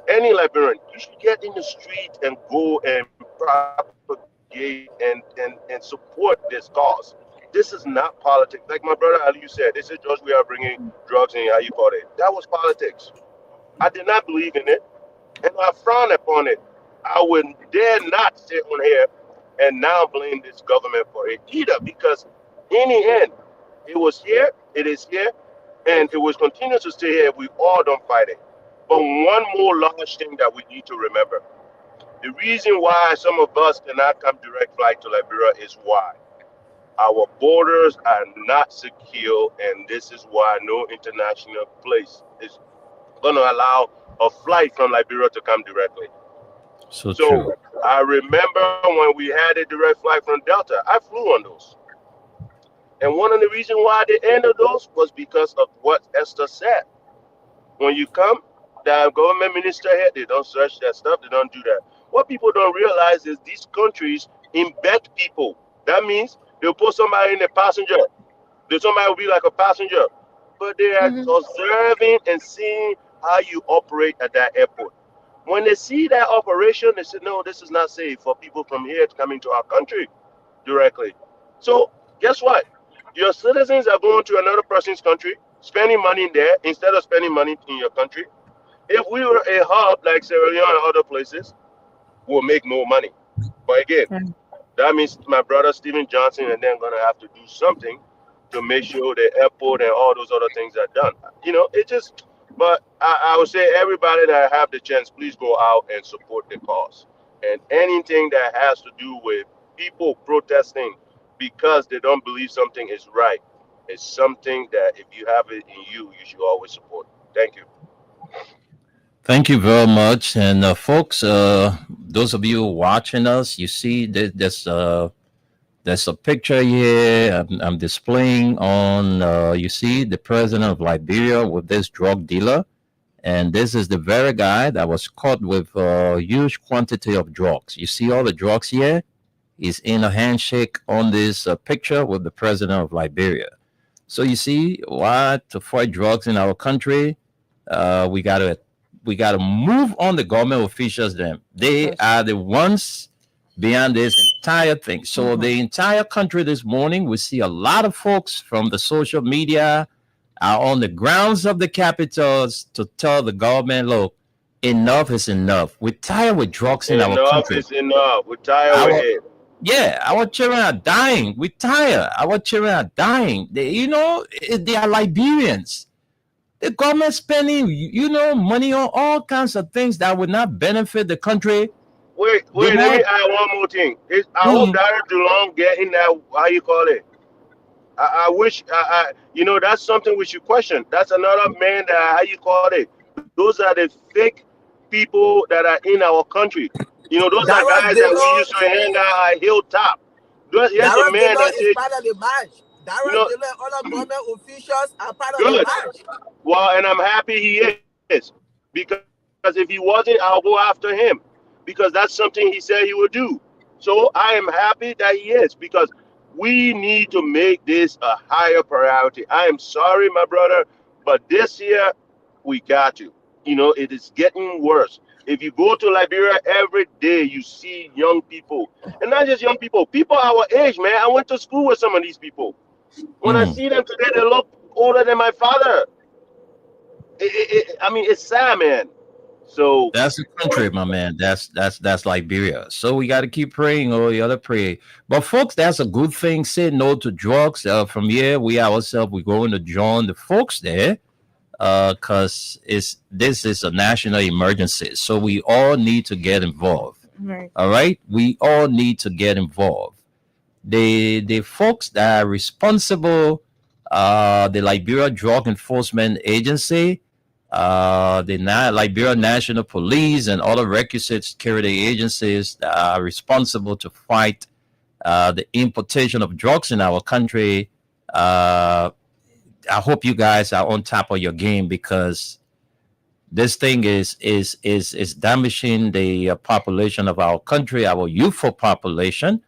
any Liberian, you should get in the street and go and propagate and support this cause. This is not politics. Like my brother Ali said, they said, George, we are bringing drugs in, how you call it. That was politics. I did not believe in it, and I frown upon it. I would dare not sit on here and now blame this government for it either, because in the end, it was here, it is here, and it will continue to stay here if we all don't fight it. But one more large thing that we need to remember. The reason why some of us cannot come direct flight to Liberia is why. Our borders are not secure, and this is why no international place is going to allow a flight from Liberia to come directly. So true. I remember when we had a direct flight from Delta, I flew on those. And one of the reasons why they ended those was because of what Esther said. When you come, the government minister here, they don't search that stuff, they don't do that. What people don't realize is these countries embed people. That means they'll put somebody in a passenger. Somebody will be like a passenger. But they are observing and seeing how you operate at that airport. When they see that operation, they say, no, this is not safe for people from here to come into our country directly. So guess what? Your citizens are going to another person's country, spending money there instead of spending money in your country. If we were a hub like Sierra Leone and other places, we'll make more money. But again, that means my brother Stephen Johnson and them going to have to do something to make sure the airport and all those other things are done. You know, it just, but I would say everybody that have the chance, please go out and support the cause. And anything that has to do with people protesting because they don't believe something is right is something that if you have it in you, you should always support. Thank you. Thank you very much. And folks, those of you watching us, you see that there's a picture here I'm displaying on, you see the president of Liberia with this drug dealer. And this is the very guy that was caught with a huge quantity of drugs. You see all the drugs here? He's in a handshake on this picture with the president of Liberia. So you see, why to fight drugs in our country, we gotta move on the government officials. They are the ones behind this entire thing. So the entire country this morning, we see a lot of folks from the social media are on the grounds of the capitals to tell the government, look, enough is enough. We're tired with drugs in our country. Enough is enough. We're tired with it. Yeah, our children are dying. We're tired. Our children are dying. They are Liberians. The government spending, money on all kinds of things that would not benefit the country. Wait, let me add one more thing. I hope Dara DeLong getting that, how you call it? I wish, that's something we should question. That's another man that, how you call it? Those are the fake people that are in our country. Those are guys that we used to hang out at Hilltop. Here's a man that is part of the march. All the government officials are part of the march. Well, and I'm happy he is. Because if he wasn't, I'll go after him. Because that's something he said he would do. So I am happy that he is. Because we need to make this a higher priority. I am sorry, my brother, but this year, we got to. it is getting worse. If you go to Liberia every day, you see young people, and not just young people, people our age, man. I went to school with some of these people. When I see them today, they look older than my father. I mean, it's sad, man. So that's the country, my man. That's Liberia. So we got to keep praying. Oh, you gotta pray. But folks, that's a good thing. Say no to drugs. From here, we ourselves we going to join the folks there, because this is a national emergency. So we all need to get involved. Right. All right, we all need to get involved. The folks that are responsible, the Liberia Drug Enforcement Agency, the Liberia National Police, and other requisite security agencies that are responsible to fight the importation of drugs in our country. I hope you guys are on top of your game, because this thing is damaging the population of our country, our youthful population.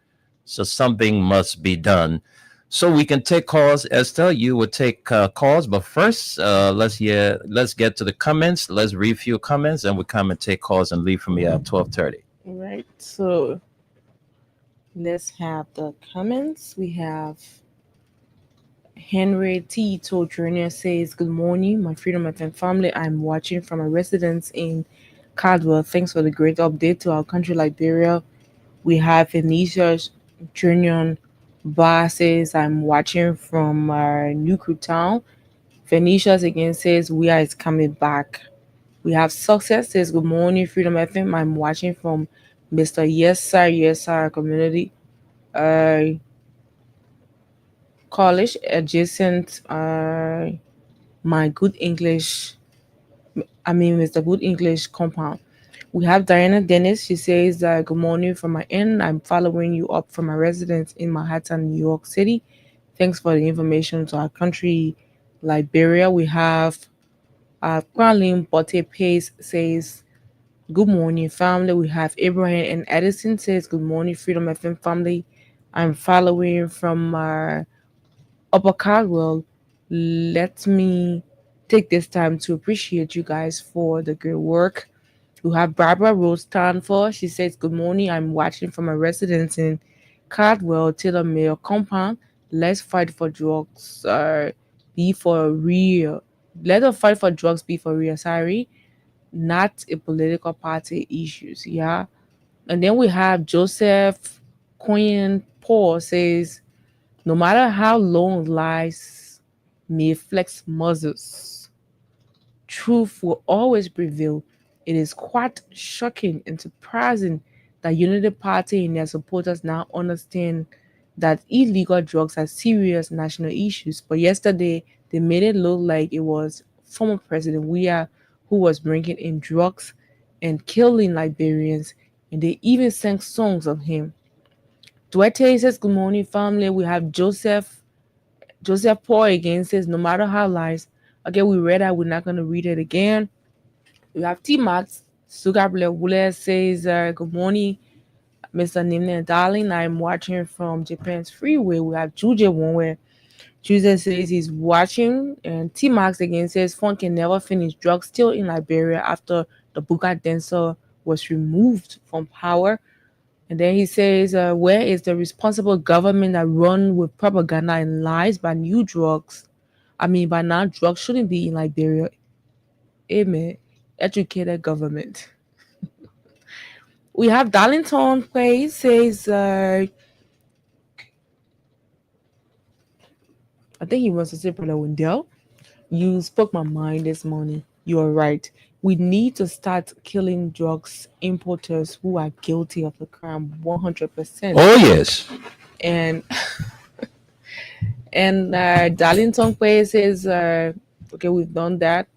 So something must be done. So we can take calls. Esther, you will take calls, but first, let's get to the comments. Let's read a few comments, and we come and take calls and leave from here at 12:30. Right. So let's have the comments. We have Henry T. Jr. says, "Good morning, my Freedom FM family. I'm watching from a residence in Caldwell. Thanks for the great update to our country, Liberia." We have Phoenicia Jr. Bar says, "I'm watching from New Crew Town." Phoenicia again says, "We are coming back." We have Success says, "Good morning, Freedom FM. I'm watching from Mr. Yes Sir community college adjacent Mr. Good English compound." We have Diana Dennis. She says, "Good morning from my end. I'm following you up from my residence in Manhattan, New York City. Thanks for the information to our country, Liberia." We have Kwalin Bote Pace says, "Good morning, family." We have Abraham and Edison says, "Good morning, Freedom FM family. I'm following from Upper Caldwell. Let me take this time to appreciate you guys for the great work." We have Barbara Rose Stanford. She says, "Good morning. I'm watching from a residence in Caldwell, Taylor Mayor compound. Let's fight for drugs. Be for real. Let us fight for drugs. Be for real. Sorry, not a political party issues." Yeah. And then we have Joseph Quinn Paul says, "No matter how long lies may flex muscles, truth will always prevail. It is quite shocking and surprising that Unity Party and their supporters now understand that illegal drugs are serious national issues. But yesterday, they made it look like it was former President Weah who was bringing in drugs and killing Liberians, and they even sang songs of him." Duarte says, "Good morning, family." We have Joseph Paul again says, "No matter how lies." Okay, we read that. We're not going to read it again. We have T-Max. Sugable Wule says, "Good morning, Mr. Nimne and Darling. I'm watching from Japan's freeway." We have Juje Wonwe. Juje says he's watching. And T-Max again says, "Fun can never finish. Drugs still in Liberia after the Buga Denso was removed from power." And then he says, "Where is the responsible government that run with propaganda and lies by now drugs shouldn't be in Liberia. Amen. Educated government." We have Darlington Quay says, I think he wants to say, "Brother Wendell, you spoke my mind this morning. You are right. We need to start killing drugs importers who are guilty of the crime 100%. Oh yes. And Darlington Quay says, okay, we've done that.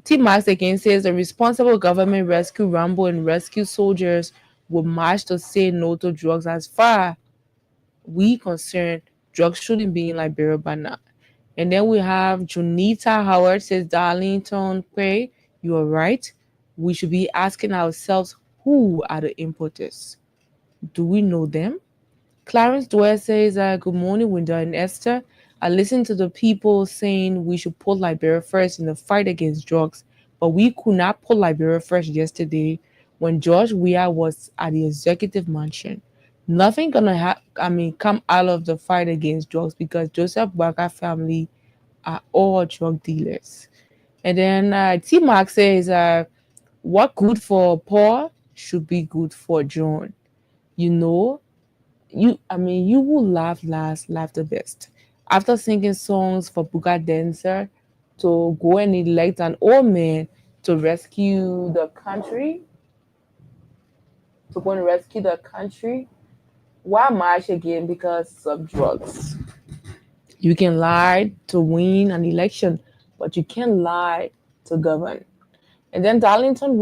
T-Max again says, "The responsible government rescue Rambo and rescue soldiers will march to say no to drugs. As far we concerned, drugs shouldn't be in Liberia by now." And then we have Junita Howard says, "Darlington Quay, you are right. We should be asking ourselves, who are the importers? Do we know them?" Clarence Dwyer says, "Good morning, Winda and Esther. I listen to the people saying we should put Liberia first in the fight against drugs, But we could not put Liberia first yesterday when George Weah was at the executive mansion. Nothing gonna come out of the fight against drugs because Joseph Boakai family are all drug dealers. And then T Mark says, what good for Paul should be good for John. You know, you will laugh last, laugh the best. After singing songs for Buga Dancer to go and elect an old man to rescue the country, why march again because of drugs? You can lie to win an election, but you can't lie to govern. And then Darlington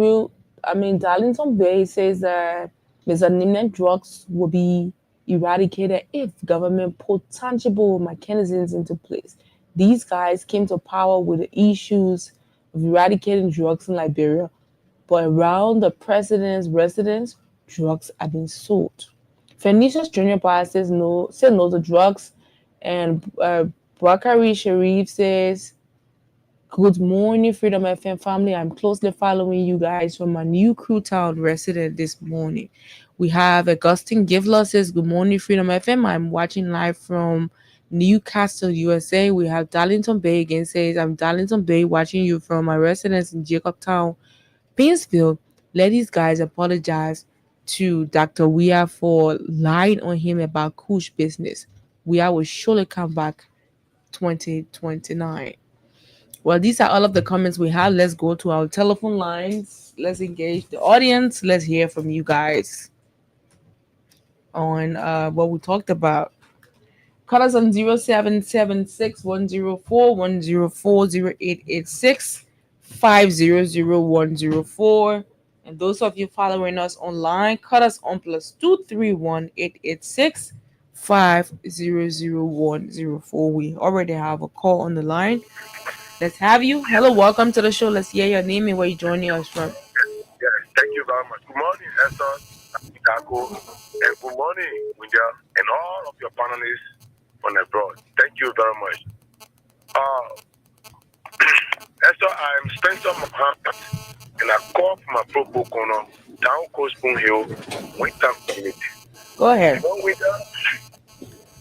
Bay says that miscellaneous drugs will be eradicated if government put tangible mechanisms into place. These guys came to power with the issues of eradicating drugs in Liberia, but around the president's residence, drugs are being sold. Phoenicia's Junior Bar says no to drugs, and Bakari Sharif says, good morning, Freedom FM family. I'm closely following you guys from my new Crew Town resident this morning. We have Augustine Givler says, good morning, Freedom FM. I'm watching live from Newcastle, USA. We have Darlington Bay again says, I'm Darlington Bay watching you from my residence in Jacobtown, Painesville. Let these guys apologize to Dr. Weah for lying on him about Kush business. Weah will surely come back 2029. Well, these are all of the comments we have. Let's go to our telephone lines. Let's engage the audience. Let's hear from you guys on what we talked about. Call us on 0776-104-104-0886-500-104. And those of you following us online, call us on +231-886-500-104. We already have a call on the line. Let's have you. Hello, welcome to the show. Let's hear your name and where you're joining us from. Yes, thank you very much. Good morning, Esther, Chicago, and good morning, Windia, and all of your panelists on abroad. Thank you very much. Esther, I'm Spencer Mohammed, and I call from a pro corner down Coast Spoon Hill, Winter community. Go ahead. You know, Windia,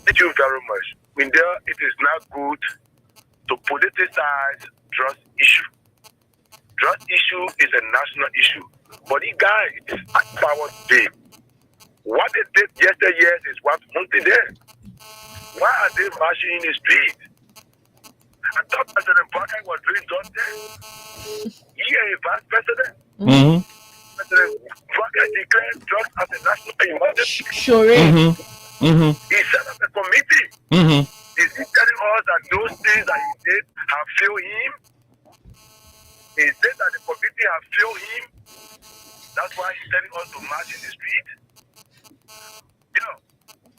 thank you very much. Windia, it is not good to politicize drug issue. Drug issue is a national issue. But the guy is at power today. What they did yesterday is what wanted there. Why are they marching in the street? I thought President Boakai was doing something. He is a vice president. Mm-hmm. President Boakai declared drugs as a national emergency. Sure is. Mm-hmm. He set up a committee. Mm-hmm. Is he telling us that those things that he did have failed him? He said that the committee have failed him. That's why he's telling us to march in the street. You know,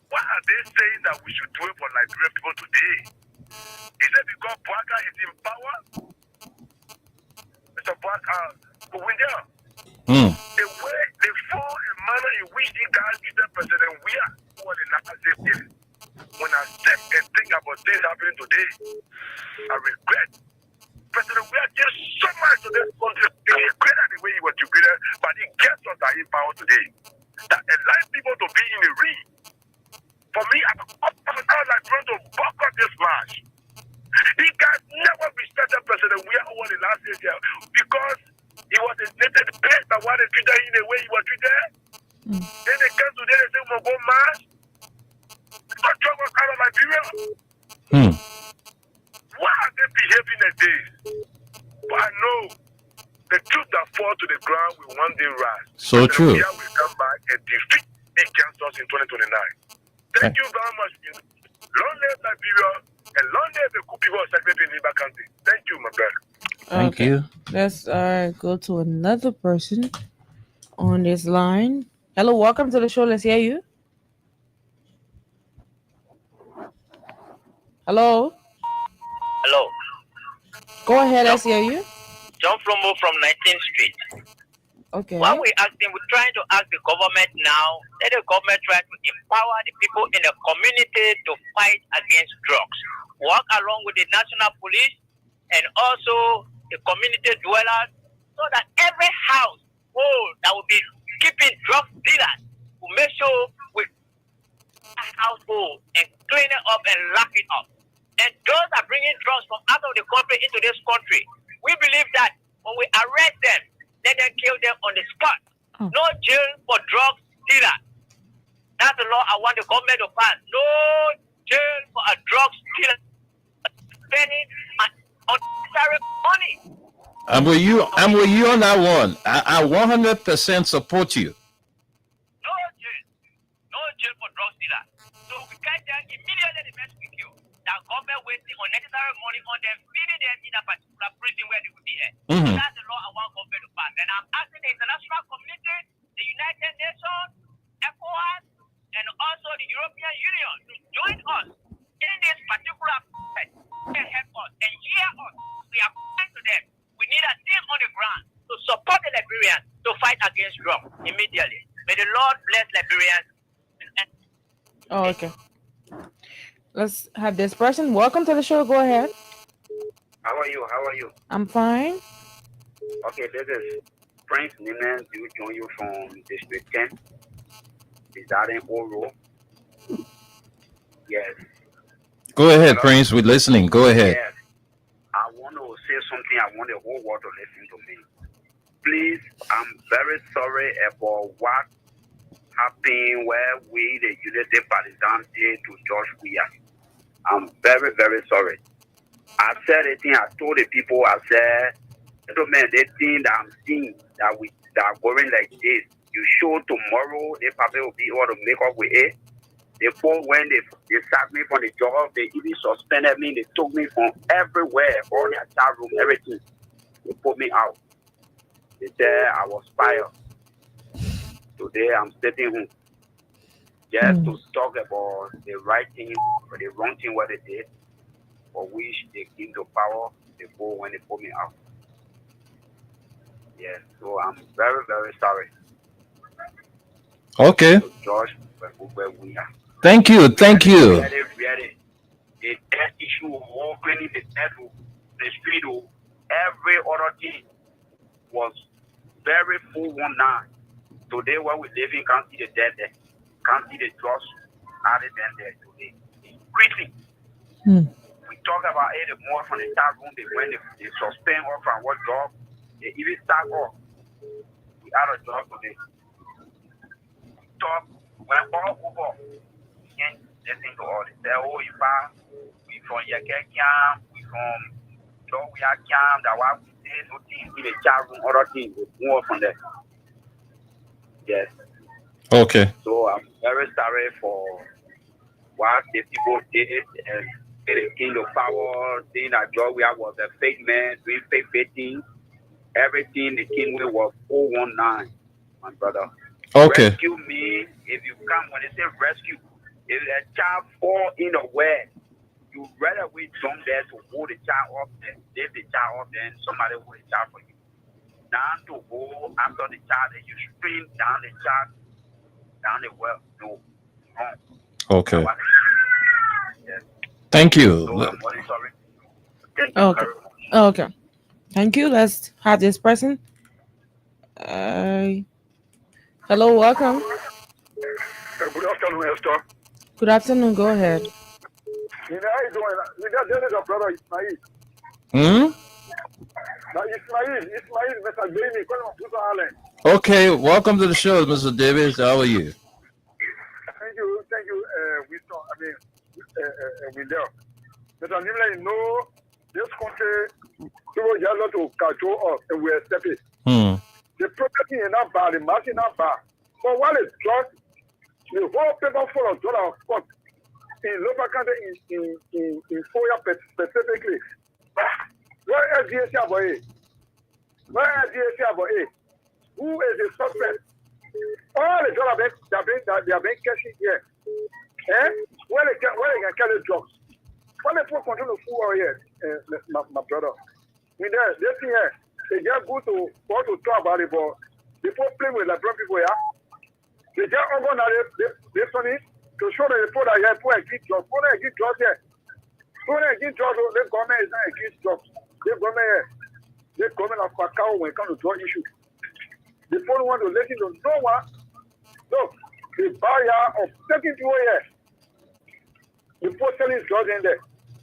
why are they saying that we should do it for Liberian people today? Is it because Boakai is in power? Mr. Boakai, the way, the full manner in which the guys treated President Weah was the last 6 years. When I step and think about things happening today, I regret. President Weah gave so much to this country. He regretted the way he was treated, but he gets us that in power today. That allows people to be in the ring. For me, I'm like trying to boycott this match. He guys never respected President Weah over the last 6 years because he was a native place that wanted to treat him in the way he was treated. Then they came today and say, we'll go march. But drug was out of Liberia. Why are they behaving like this? But I know the truth that falls to the ground will one day rise. So true. We will come back and defeat the cancers in 2029. Thank you very much. Long live Liberia and long live the good people of Secretary in Liba County. Thank you, my brother. Thank you. Let's go to another person on this line. Hello, welcome to the show. Let's hear you. Hello. Hello. Go ahead, let's hear you. John Flomo from 19th Street. Okay. What we're trying to ask the government now, let the government try to empower the people in the community to fight against drugs. Work along with the national police and also the community dwellers also that every household that will be keeping drug dealers will make sure we household and clean it up and lock it up. And those are bringing drugs from out of the country into this country. We believe that when we arrest them, let them kill them on the spot. No jail for drug dealers. That's the law I want the government to pass. No jail for a drug dealer spending unnecessary money. I'm with you on that one. I 100% support you. No jail for drug dealers. So we catch them immediately the best we kill. That government wasting unnecessary money on them, feeding them in a particular prison where they will be at. That's the law I want government to pass. And I'm asking the international community, the United Nations, ECOWAS, and also the European Union to join us in this particular process and help us and hear us. We are calling to them. We need a team on the ground to support the Liberians to fight against drugs immediately. May the Lord bless Liberians. Oh, okay. Let's have this person. Welcome to the show. Go ahead. How are you? I'm fine. Okay, this is Prince Niman. We join you from District 10. Residing Oro. Yes. Go ahead, Prince. We're listening. Go ahead. Yes. I want to say something. I want the whole world to listen to me. Please, I'm very sorry about what happened where we, the Unity Partisans, did to George Weah. I'm very, very sorry. I said a thing. I told the people. I said, man, they think that I'm seeing that are going like this. You show tomorrow, they probably will be able to make up with it. They phone when they sacked me from the job, they even suspended me, they took me from everywhere, all their chat room, everything. They put me out. They said I was fired. Today I'm sitting home. Just to talk about the right thing or the wrong thing what they did, for which they came to power before when they put me out. Yes, so I'm very, very sorry. Okay. So George, where we are. Thank you. Really. The death issue, walking the death, the street, every other thing was very full one night. Today, where we live in, can't see the dead there. Can't see the drugs other than there today. Increasing. We talk about it more from the chat room. When they suspend us from what job, they even start off. We out of job today. Talk when all over. We can't listen to all this. They oh, you pass. We from Yeke camp. We from Joya camp. That why we say no things in the chat room. Other things more from there. Yes. Okay. So I'm very sorry for what the people did and they came to power, saying that Joya was a fake man, doing fake things. Everything the king was 419, my brother. Okay. Rescue me if you come. When they say rescue, if a child fall in the well, you rather wait some there to hold the child up and leave the child up, then somebody hold the child for you. Down to go after the child and you stream down the child down the well. No, wrong. Okay. Yes. Thank you. So I'm very sorry. Thank you Okay. very much. Okay. Thank you. Let's have this person. Hello, welcome. Good afternoon, Esther. Good afternoon. Go ahead. You know how you doing? This is your brother Ismail. Now Ismail, Mr. Bailey, calling from Pusa Island. Okay. Welcome to the show, Mr. Davis. How are you? Thank you, Winston. Wendell. Mr. Nimla, you know, this country, people just lot to control us, and we accept it. The property is not bad, the market is not bad. But while it's just, the whole paper full of dollar spot in local country, in Foya specifically. Where is the about it? Who is the suspect? All the dollar they are being cashing here. Where they can carry drugs? When they put control of food here, my brother. I mean, this thing here, they just go to talk about it, but people play with like black people, yeah. They just organize this money to show that they put that here, put a good job, put a good job here. Put a good job, the government is not a good job. The government here, this government of Macau when it comes to drug issue. The phone want to listen to no one. Look, the barrier of taking to here. The post selling drugs in there.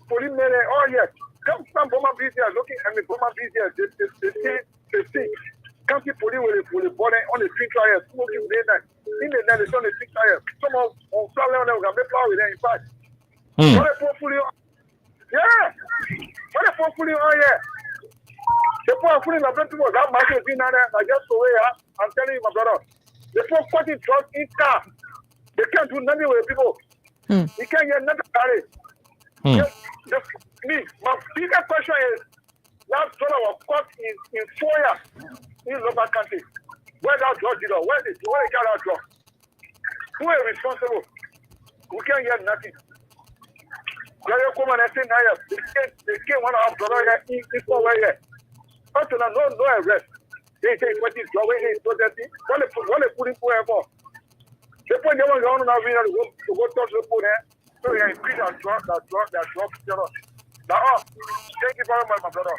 Police men, oh yes, come from Boma business, looking at me, Boma business, they see. County police will the body on the street trials, smoking day night. In the night, it's on the street trials. Some of Flavia on the flower with them, in fact. What a portfolio. Yeah. What a portfolio, oh yeah. The portfolio of people that might have been there, I just away, I'm telling you, my brother. The folks putting drugs in car. They can't do nothing with people. You can't get nothing about it. My bigger question is, last dollar was caught in 4 years in local country. Where that drug dealer? Where they got that drug? Who is responsible? We can't get nothing. They come and say, they came one of our brother here in 4 years. Until now, no arrest. They say what is drug, they so dirty. What they put in forever. They put them on the ground to go touch the food there. So they increase that drug. Now, thank you very much, my brother.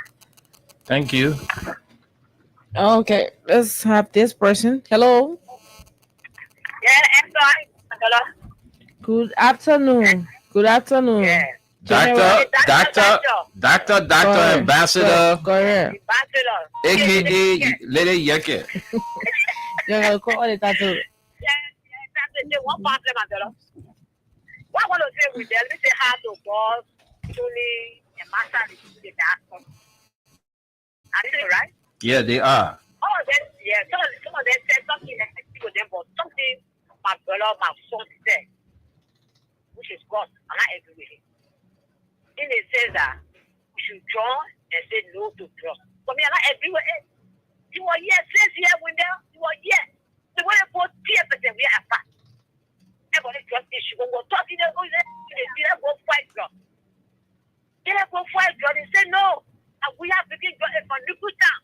Thank you. Okay, let's have this person. Hello. Yeah, I'm sorry. Good afternoon. Good afternoon. Yeah. Doctor, Ambassador. Go ahead. AKA Lady Yeke. Yeah, call it that. One part of my brother. What I want to say with them, let me say how to boss, truly, and master the doctor. Are they right? Yeah, they are. Oh, then, yeah, some of them said something that with them, but something my brother, my son said, which is God, and I agree with him. Then they say that we should draw and say no to drugs. For me, I agree with it. You were here, says here, when you were here. The way they put tears, we are fast. Everybody drug issue. When we're talking, they go fight drugs. They go fight drugs. They say no. And we have to get drugs from Nukutan,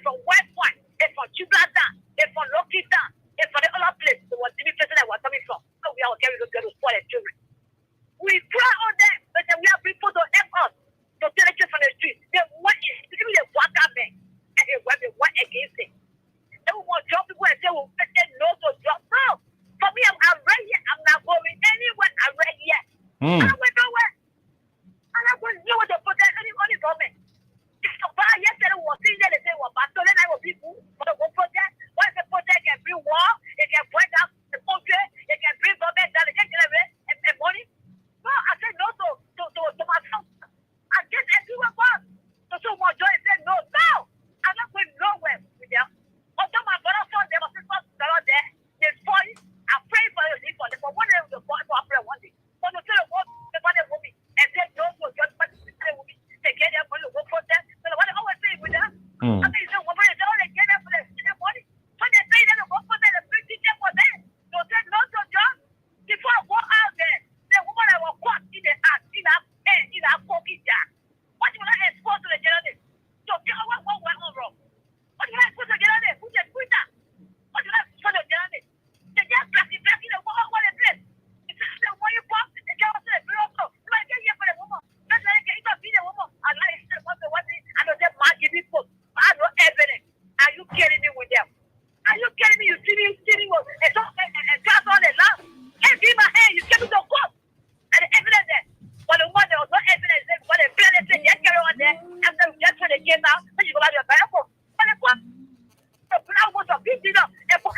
from White Point, from Chibata, from Lokita, from the other place. So what the person that was coming from? So we are okay, we go to spoil the children. We cry on them, but then we have people to help us to take it from the street. They want it. They give me the water man, and they want against it. They want to drop people and say, well, they no to drop. No. For me, I'm right here. I'm not going anywhere. I'm right here. I'm not going nowhere. I'm not going nowhere to protect any government. If somebody yesterday was sitting there, they say, well, Pastor, then I will be who? For the protect. Once the protect can bring war, it can break down the country, it can bring government down, it can get away and money. No, I said no to myself. I guess everywhere was. So much joy said no. I'm not going nowhere with them. Although my brother saw them, my sister saw there, they fought. I pray for you, but one day the boy will pray one day. So the children will with me and say no to just with me. They get there for the go for them. So what I always say with them, I think it's one way they only get there for the money. So they say they go for them, they teach them for them. So say no to John. Before I go out there, the woman I was caught in the act, in a pocket jar. What will I expose to the journalist? So what went wrong? What will I expose to the journalist? Who just quit that? What will I expose to the journalist? They just black in the what a place. It's the one you pop, the girl said, but also, you might get here for the woman. Let's like it to be the woman. I like it, what I know them man give me food. I have no evidence. Are you kidding me with them? Are you kidding me? You see me sitting with and class on the laugh. Can't be my hand, you get me to court. And the evidence there. But the one there was no evidence there. But the plan they said, yes, carry on there. After just when they came out, then you go out your bible. But the what? The plan was a big deal. And for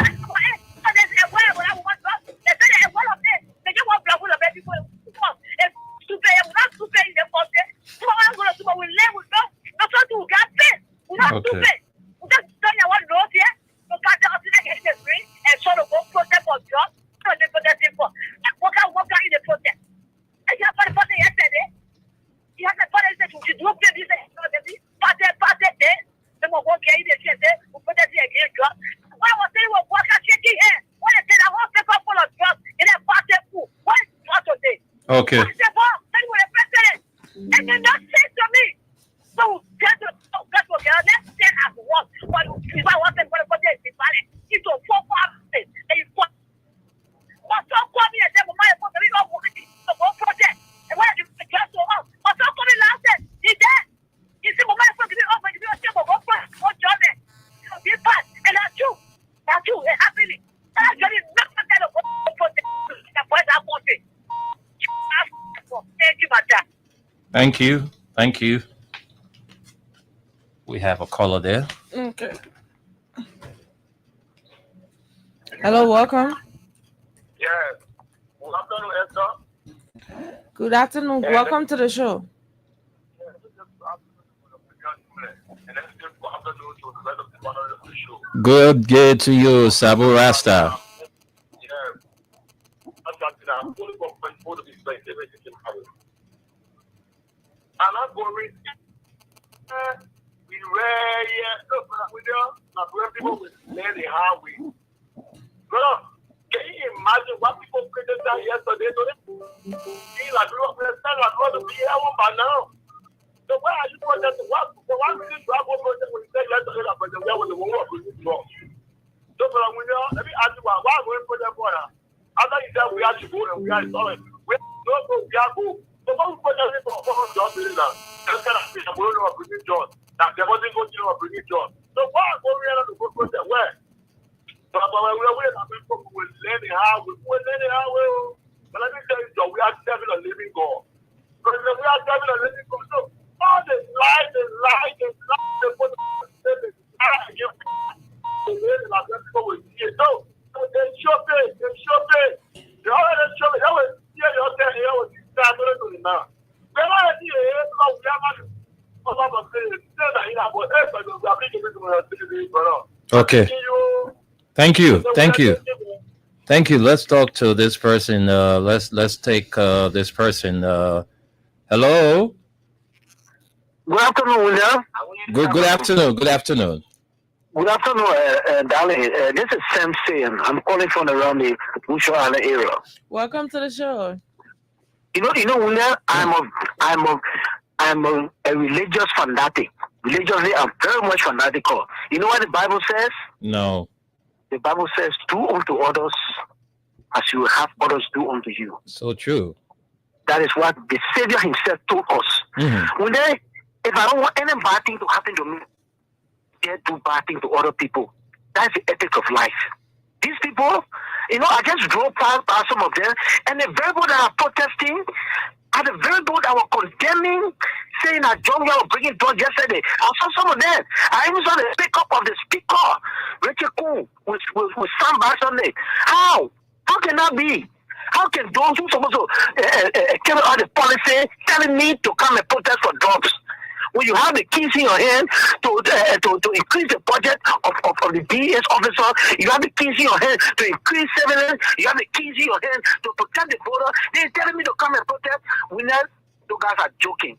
and they say, well, when I want to, they say, and one of them, they just want black of people. And to pay, not to pay in the country. So I'm going to we live with them. Not to get paid. We not to pay. We just don't know what knows here. So God does not get the free and sort of go protect for jobs. So they protect for. Work out in the protest. And you have the person yesterday. You have the person that you do pay this party day. They will work here in the city. We protect the against jobs. What I was saying was work out shaking here. When they say that one paper full of drugs in a party pool. What is part of this? Okay. What is the ball? Then with the president. And then just say to me. So let's say as what. But if I want to put it in balance, it's a 4 hours. And you put. But so call me and say, well, my phone, we don't want it. So go protect. And when you just so up. But so call me last day. He's there. You see, my phone, give me up and give me a table. Go protect. Thank you. Thank you. We have a caller there. Okay. Hello, welcome. Yeah. Good afternoon, Esther. Good afternoon. Yeah, Welcome to the show. Good day to you, Sabu Rasta. Can you imagine what people criticized yesterday? So why are you protesting? Why did you have one protest when you say let's get a protest? Where was the war of the law? So let me ask you why are we protest for that? After you said we have to go and we are sorry. We don't go, we are go. So what we protesting for John Billina? That's kind of thing. We don't know bringing John. That there wasn't going to bringing John. So why are we going to go protest? Where? But we're learning how we're learning how we. But let me tell you, John, we are serving a living God. Because we are serving a living God. So all the lies, they put the lie against people. So they show it. They already show it. That was here. They all say here was this time. They don't know now. They already here. We are not. Okay. Thank you. Let's talk to this person. Let's take this person. Hello. Good afternoon, William. Good afternoon. Good afternoon, darling. This is Sam Sayan. I'm calling from around the Busho Island area. Welcome to the show. You know, William. I'm a religious fanatic. Religiously, I'm very much fanatical. You know what the Bible says? No. The Bible says, "Do unto others as you have others do unto you." So true. That is what the Savior himself told us. Mm-hmm. If I don't want any bad thing to happen to me, they do bad things to other people. That's the ethics of life. These people, I just drove past some of them, and the very people that are protesting are the very people that were condemning, saying that John was bringing drugs yesterday. I saw some of them. I even saw the pickup of the speaker, Richard Kuhn, with Sam Sunday. How can that be? How can those who supposed to carry out the policy telling me to come and protest for drugs? When you have the keys in your hand to increase the budget of the DES officer, you have the keys in your hand to increase surveillance, you have the keys in your hand to protect the border. They're telling me to come and protest. We know you guys are joking.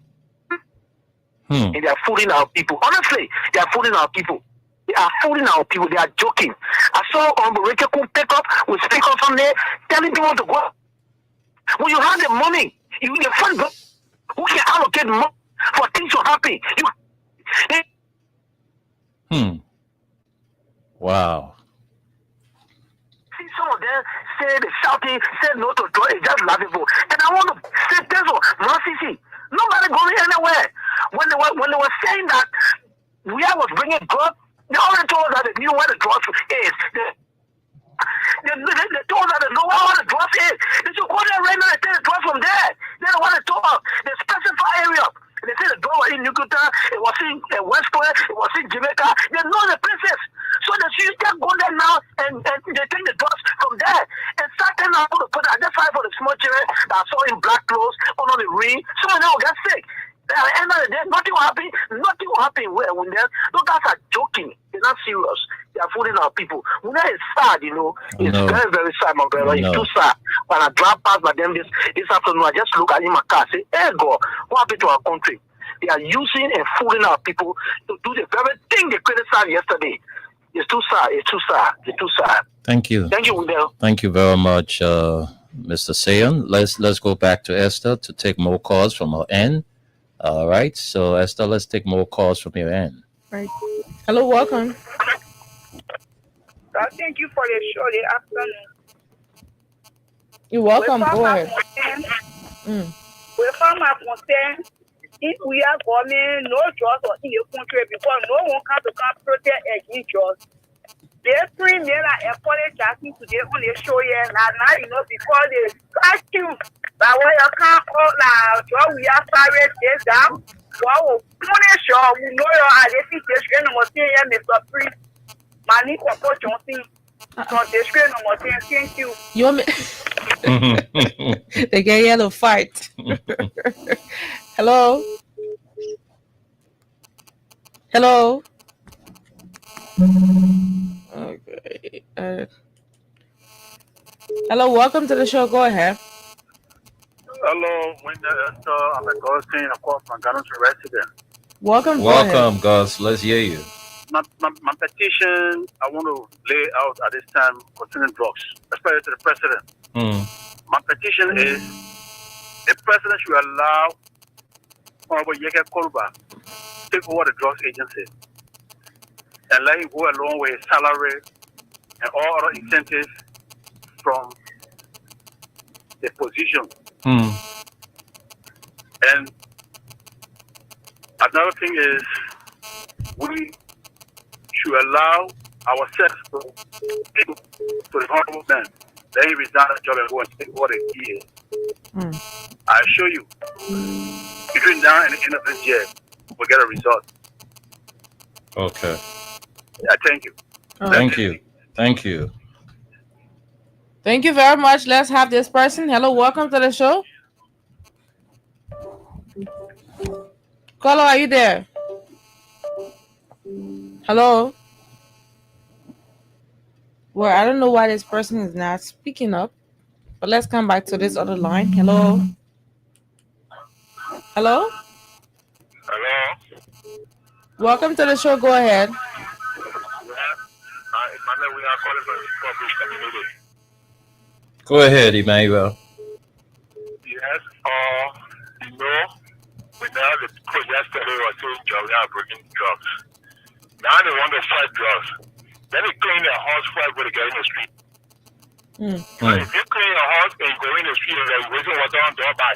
And they are fooling our people. Honestly, they are fooling our people. They are fooling our people. They are joking. I saw Rachel Kuhn pick up with speakers on there telling people to go. When you have the money, you find who can allocate money for things to happen. Wow. See some of them say the shouting, say no to drugs, it's just laughable. And I want to say this one, nobody going anywhere. When they were saying that we was bringing drugs, they already told us that they knew where the drugs is. They told us that they know where the drugs is. They should go there right now and take the drugs from there. They don't want to talk about the specified area. They say the drug was in Nukuta, it was in West Point, it was in Jamaica. They know the places. So they should just go there now and they take the drugs from there. And start telling them to put that aside for the small children that I saw in black clothes, under the ring. Some of them will get sick. At the end of the day, nothing will happen. Nothing will happen when those guys are joking. They're not serious. They are fooling our people. When that is sad, it's very, very sad, my brother. It's too sad. When I drive past by them this afternoon, I just look at in my car and say, hey, God, what happened to our country? They are using and fooling our people to do the very thing they criticized yesterday. It's too sad. It's too sad. It's too sad. Thank you. Thank you, Wendell. Thank you very much, Mr. Sayan. Let's go back to Esther to take more calls from her end. All right. So, Esther, let's take more calls from your end. Right. Hello, welcome. Thank you for the show this afternoon. You're welcome. Go ahead. We found my concern. If we are government, no drugs or in the country because no one can protect against drugs. They bring me like a college chatting today on the show here. Now you know before they catch you. But when you can't hold now, so we are sorry this down. Wow, show we know your identification no more thing here, Mr. Priest. Money for coach on thing. So the screen no more thing. Thank you. You want me? They get yellow fight. Hello. Hello. Okay. Hello, welcome to the show. Go ahead. Hello, I'm a Gostin, of course, I'm Ghana's resident. Welcome, Gus. Let's hear you. My petition, I want to lay out at this time concerning drugs, especially to the president. My petition is the president should allow Honorable Yeke Kolba take over the drugs agency and let him go along with his salary and all other incentives from the position. And another thing is we should allow ourselves to the honorable man. Then he resign the job and go and take over the year. I assure you, between now and the end of this year, we'll get a result. Okay. Yeah, thank you. Thank you. Thank you. Thank you very much. Let's have this person. Hello, welcome to the show. Caller, are you there? Hello? Well, I don't know why this person is not speaking up, but let's come back to this other line. Hello? Hello? Hello? Welcome to the show. Go ahead. Go ahead, Emmanuel. Yes, you know, we now the yesterday was saying drugs are bringing drugs. Now they want to fight drugs. Then they clean their house fight with the guy in the street. If you clean your house and go in the street and they're wasting water on the by.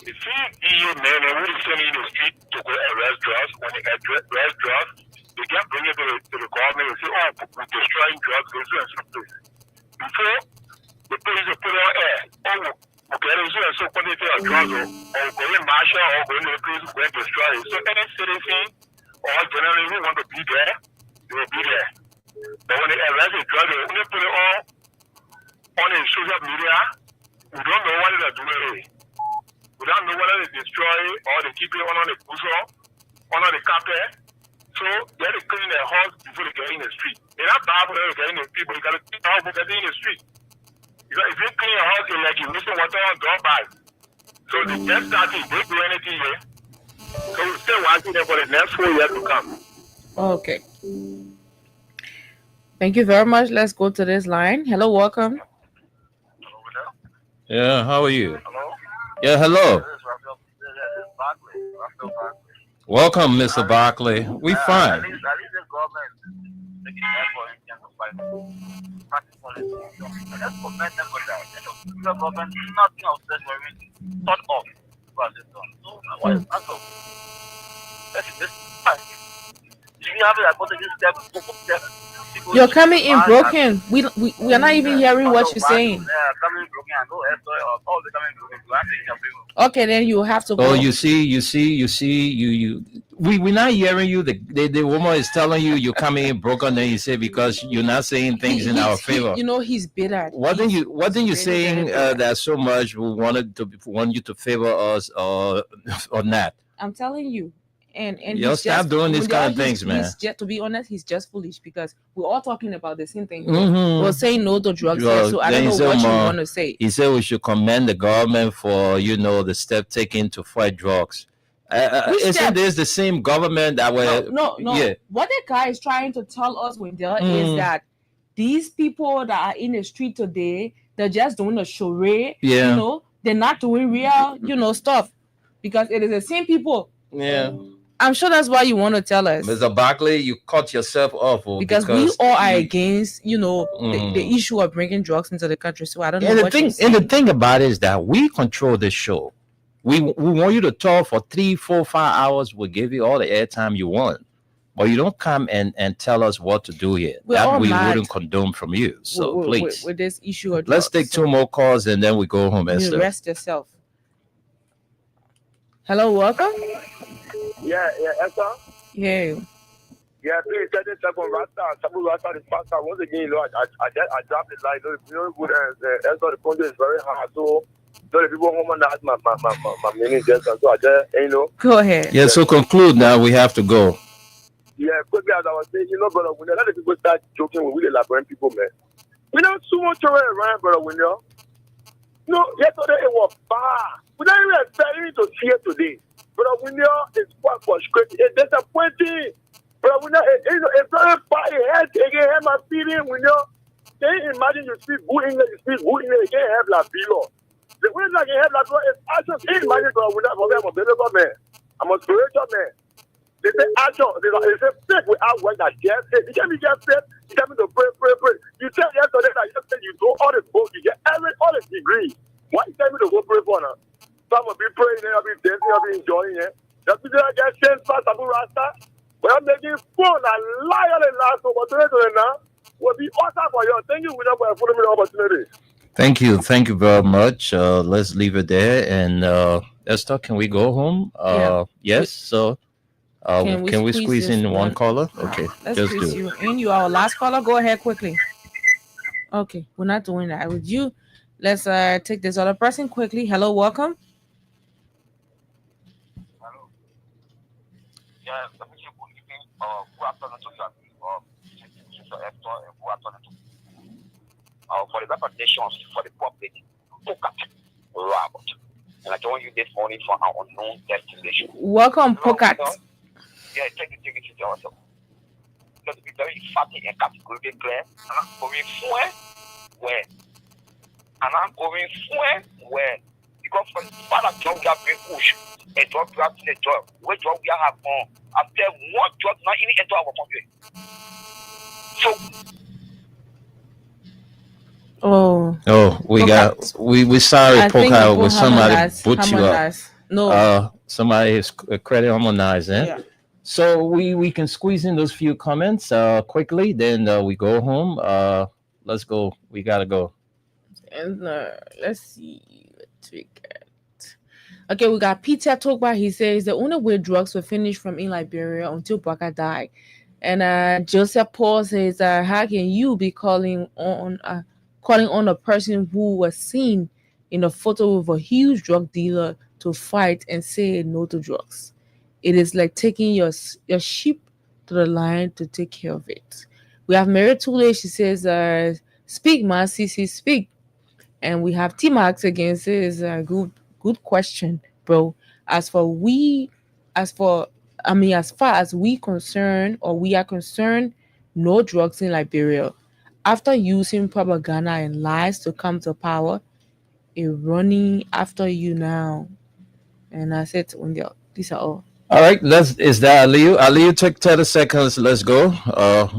If you men and women sending in the street to go arrest drugs, when they arrest drugs, they can't bring it to the government and say, oh, we're destroying drugs, go to some place. Before, the police will put on air. Oh, okay, so when they take a drugs or go in marshal or go in the police go and destroy it. So any citizen or generally who want to be there, they will be there. But when they arrest a drug, they only put it on the social media. We don't know what they're doing. We don't know whether they destroy it or they keep it on the bushel, under the carpet. So they have to clean their house before they get in the street. They're not bad for them to get in the street, but you got to clean the house before getting in the street. Because if you clean your house, you're like you're wasting water on door by. So they just started, they do anything here. So we're still watching them for the next 4 years to come. Okay. Thank you very much. Let's go to this line. Hello, welcome. Yeah, how are you? Hello? Yeah, hello. Welcome, Mr. Barkley. We fine. At least the government making effort in terms of fighting practice policy. I just commend them for that. The government, nothing of such were thought of was it done. So, what is that of? That's this fight. If you have a positive step, You're coming in broken. We are not even hearing what you're saying. Okay, then you have to go. Oh, we're not hearing you. The woman is telling you you're coming in broken, then you say because you're not saying things in our favor. He's bitter. Wasn't you saying that so much we want you to favor us or not? I'm telling you. And you stop doing these kind of things, man. To be honest, he's just foolish because we're all talking about the same thing. We're saying no to drugs, so I don't know what you want to say. He said we should commend the government for the step taken to fight drugs. Isn't this the same government that were? No. Yeah. What the guy is trying to tell us, Wendell, is that these people that are in the street today, they're just doing a charade. Yeah. They're not doing real, stuff because it is the same people. Yeah. I'm sure that's why you want to tell us. Mr. Barkley, you cut yourself off. Because we all are against, the issue of bringing drugs into the country. So I don't know what you're saying. And the thing about it is that we control this show. We want you to talk for 3, 4, 5 hours. We'll give you all the airtime you want. but you don't come and tell us what to do here. We're That all we mad wouldn't condone from you. So please, with this issue of let's drugs. take two more calls and then we go home. You Esther. rest yourself. Hello, welcome. Yeah, Esther. Yeah. Yeah, please, 30 seconds. Sabu Rasta is faster. Once again, you know, I dropped the line. You know, good Esther, the country is very hard. So the people home and ask my meaning just so I just, you know. Go ahead. Yeah, so conclude now. We have to go. Yeah, quickly as I was saying, you know, brother, when a lot of people start joking with the Liberian people, man. We don't so much around, brother, when you no, yesterday it was far. We don't even expect you to see it today. Brother, when you it's quite frustrating. It's disappointing. Brother, when it's very far ahead, again, have my feeling, when you can you imagine you speak good English, you speak good English, you can't have la below. The way I can have la below is action. Can you imagine, brother, when I'm a believer, man? I'm a spiritual man. They say action. They say faith without work that just faith. You can't be just faith. You tell me to pray. You tell yesterday that yesterday you do all the books, you get all the degrees. Why you tell me to go pray for now? So I'm gonna be praying, I'll be dancing, I'll be enjoying it. Just because I get changed past Abu Rasta, when I'm making fun and lie on the last opportunity now, will be awesome for you. Thank you, William, for giving me the opportunity. Thank you very much. Let's leave it there. And Esther, can we go home? Yes. So. Can we squeeze in one caller? Okay, Let's just squeeze do you in. You our last caller. Go ahead quickly. Okay, we're not doing that with you. Let's take this other person quickly. Hello, welcome. Hello. Yeah, good evening. Good afternoon to you, Mr. Hector, and good afternoon to for the representations for the public, Pocat Robert. And I join you this morning for our unknown destination. Welcome, Pocat. Yeah, take it to yourself. Let's be very emphatic and categorically clear. And I'm going where? And I'm going where? Because for the father job we have been pushed, a job we have been a job, where job we have gone, after one job not even enter our country. So we sorry, Poca, with somebody put you up. No, somebody is credit harmonizing. Yeah. So we can squeeze in those few comments quickly, then we go home. Let's go. We gotta go. And let's see what we get. Okay, we got Peter Togba. He says the only way drugs were finished from in Liberia until Baka died. And Joseph Paul says, how can you be calling on a person who was seen in a photo with a huge drug dealer to fight and say no to drugs? It is like taking your sheep to the lion to take care of it. We have Mary Tule. She says, speak, man, CC, speak. And we have T-Max again. Says, good question, bro. As far as we are concerned, no drugs in Liberia. After using propaganda and lies to come to power, it's running after you now. And I said, these are all. All right, is that Aliyu? Aliyu, take 30 seconds. Let's go.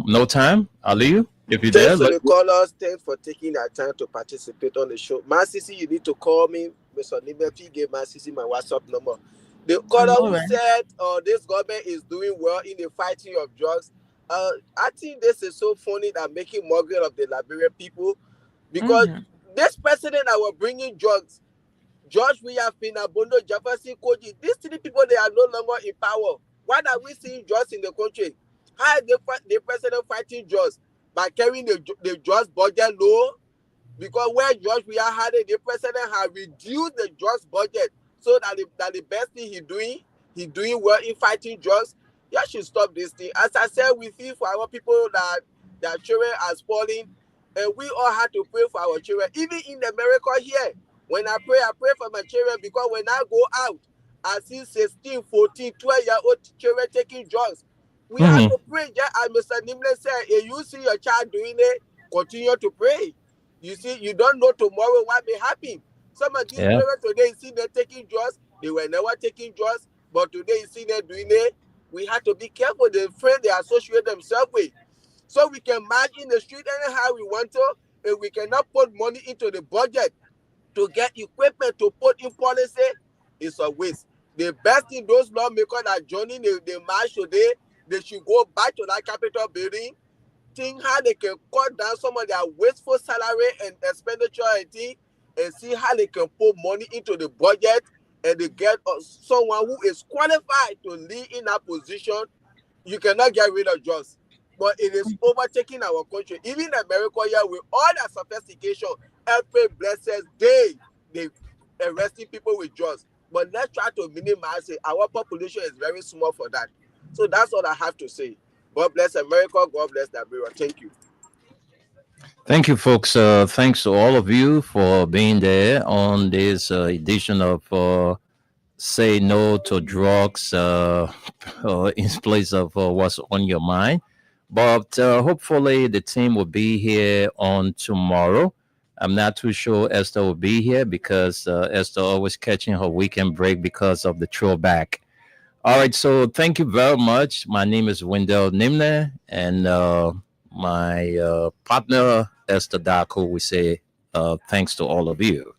No time. Aliyu, if you're there. Thanks for the callers. Thanks for taking that time to participate on the show. Masisi, you need to call me. Mr. Nimefi gave Masisi my WhatsApp number. The caller who said this government is doing well in the fighting of drugs. I think this is so funny that making mockery of the Liberian people, because this president that were bringing drugs, George Weah, Bondo, Jefferson, Koji, these three people, they are no longer in power. Why are we seeing drugs in the country? How is the president fighting drugs? By carrying the drugs budget low? Because where George Weah had it, the president has reduced the drugs budget so that the best thing he's doing well in fighting drugs. You should stop this thing. As I said, we feel for our people that their children are spoiling, and we all have to pray for our children. Even in America here, when I pray for my children, because when I go out, I see 16, 14, 12-year-old children taking drugs. We have to pray. Just as Mr. Nimle said, if you see your child doing it, continue to pray. You see, you don't know tomorrow what may happen. Some of these children today, you see them taking drugs. They were never taking drugs, but today you see them doing it. We have to be careful the friends they associate themselves with. So we can march in the street anyhow we want to, and we cannot put money into the budget to get equipment to put in policy. Is a waste. The best thing those lawmakers are joining the march today, They should go back to that Capitol building, think how they can cut down some of their wasteful salary and expenditure and see how they can put money into the budget and they get someone who is qualified to lead in that position. You cannot get rid of drugs, but it is overtaking our country. Even America here, with all that sophistication, every blessed day they arresting people with drugs. But let's try to minimize it. Our population is very small for that. So that's all I have to say. God bless America. God bless Liberia. Thank you. Thank you, folks. Thanks to all of you for being there on this edition of Say No to Drugs in place of what's on your mind. But hopefully the team will be here on tomorrow. I'm not too sure Esther will be here because Esther always catching her weekend break because of the throwback. All right, so thank you very much. My name is Wendell Nimne, and my partner, Esther Darko, we say thanks to all of you.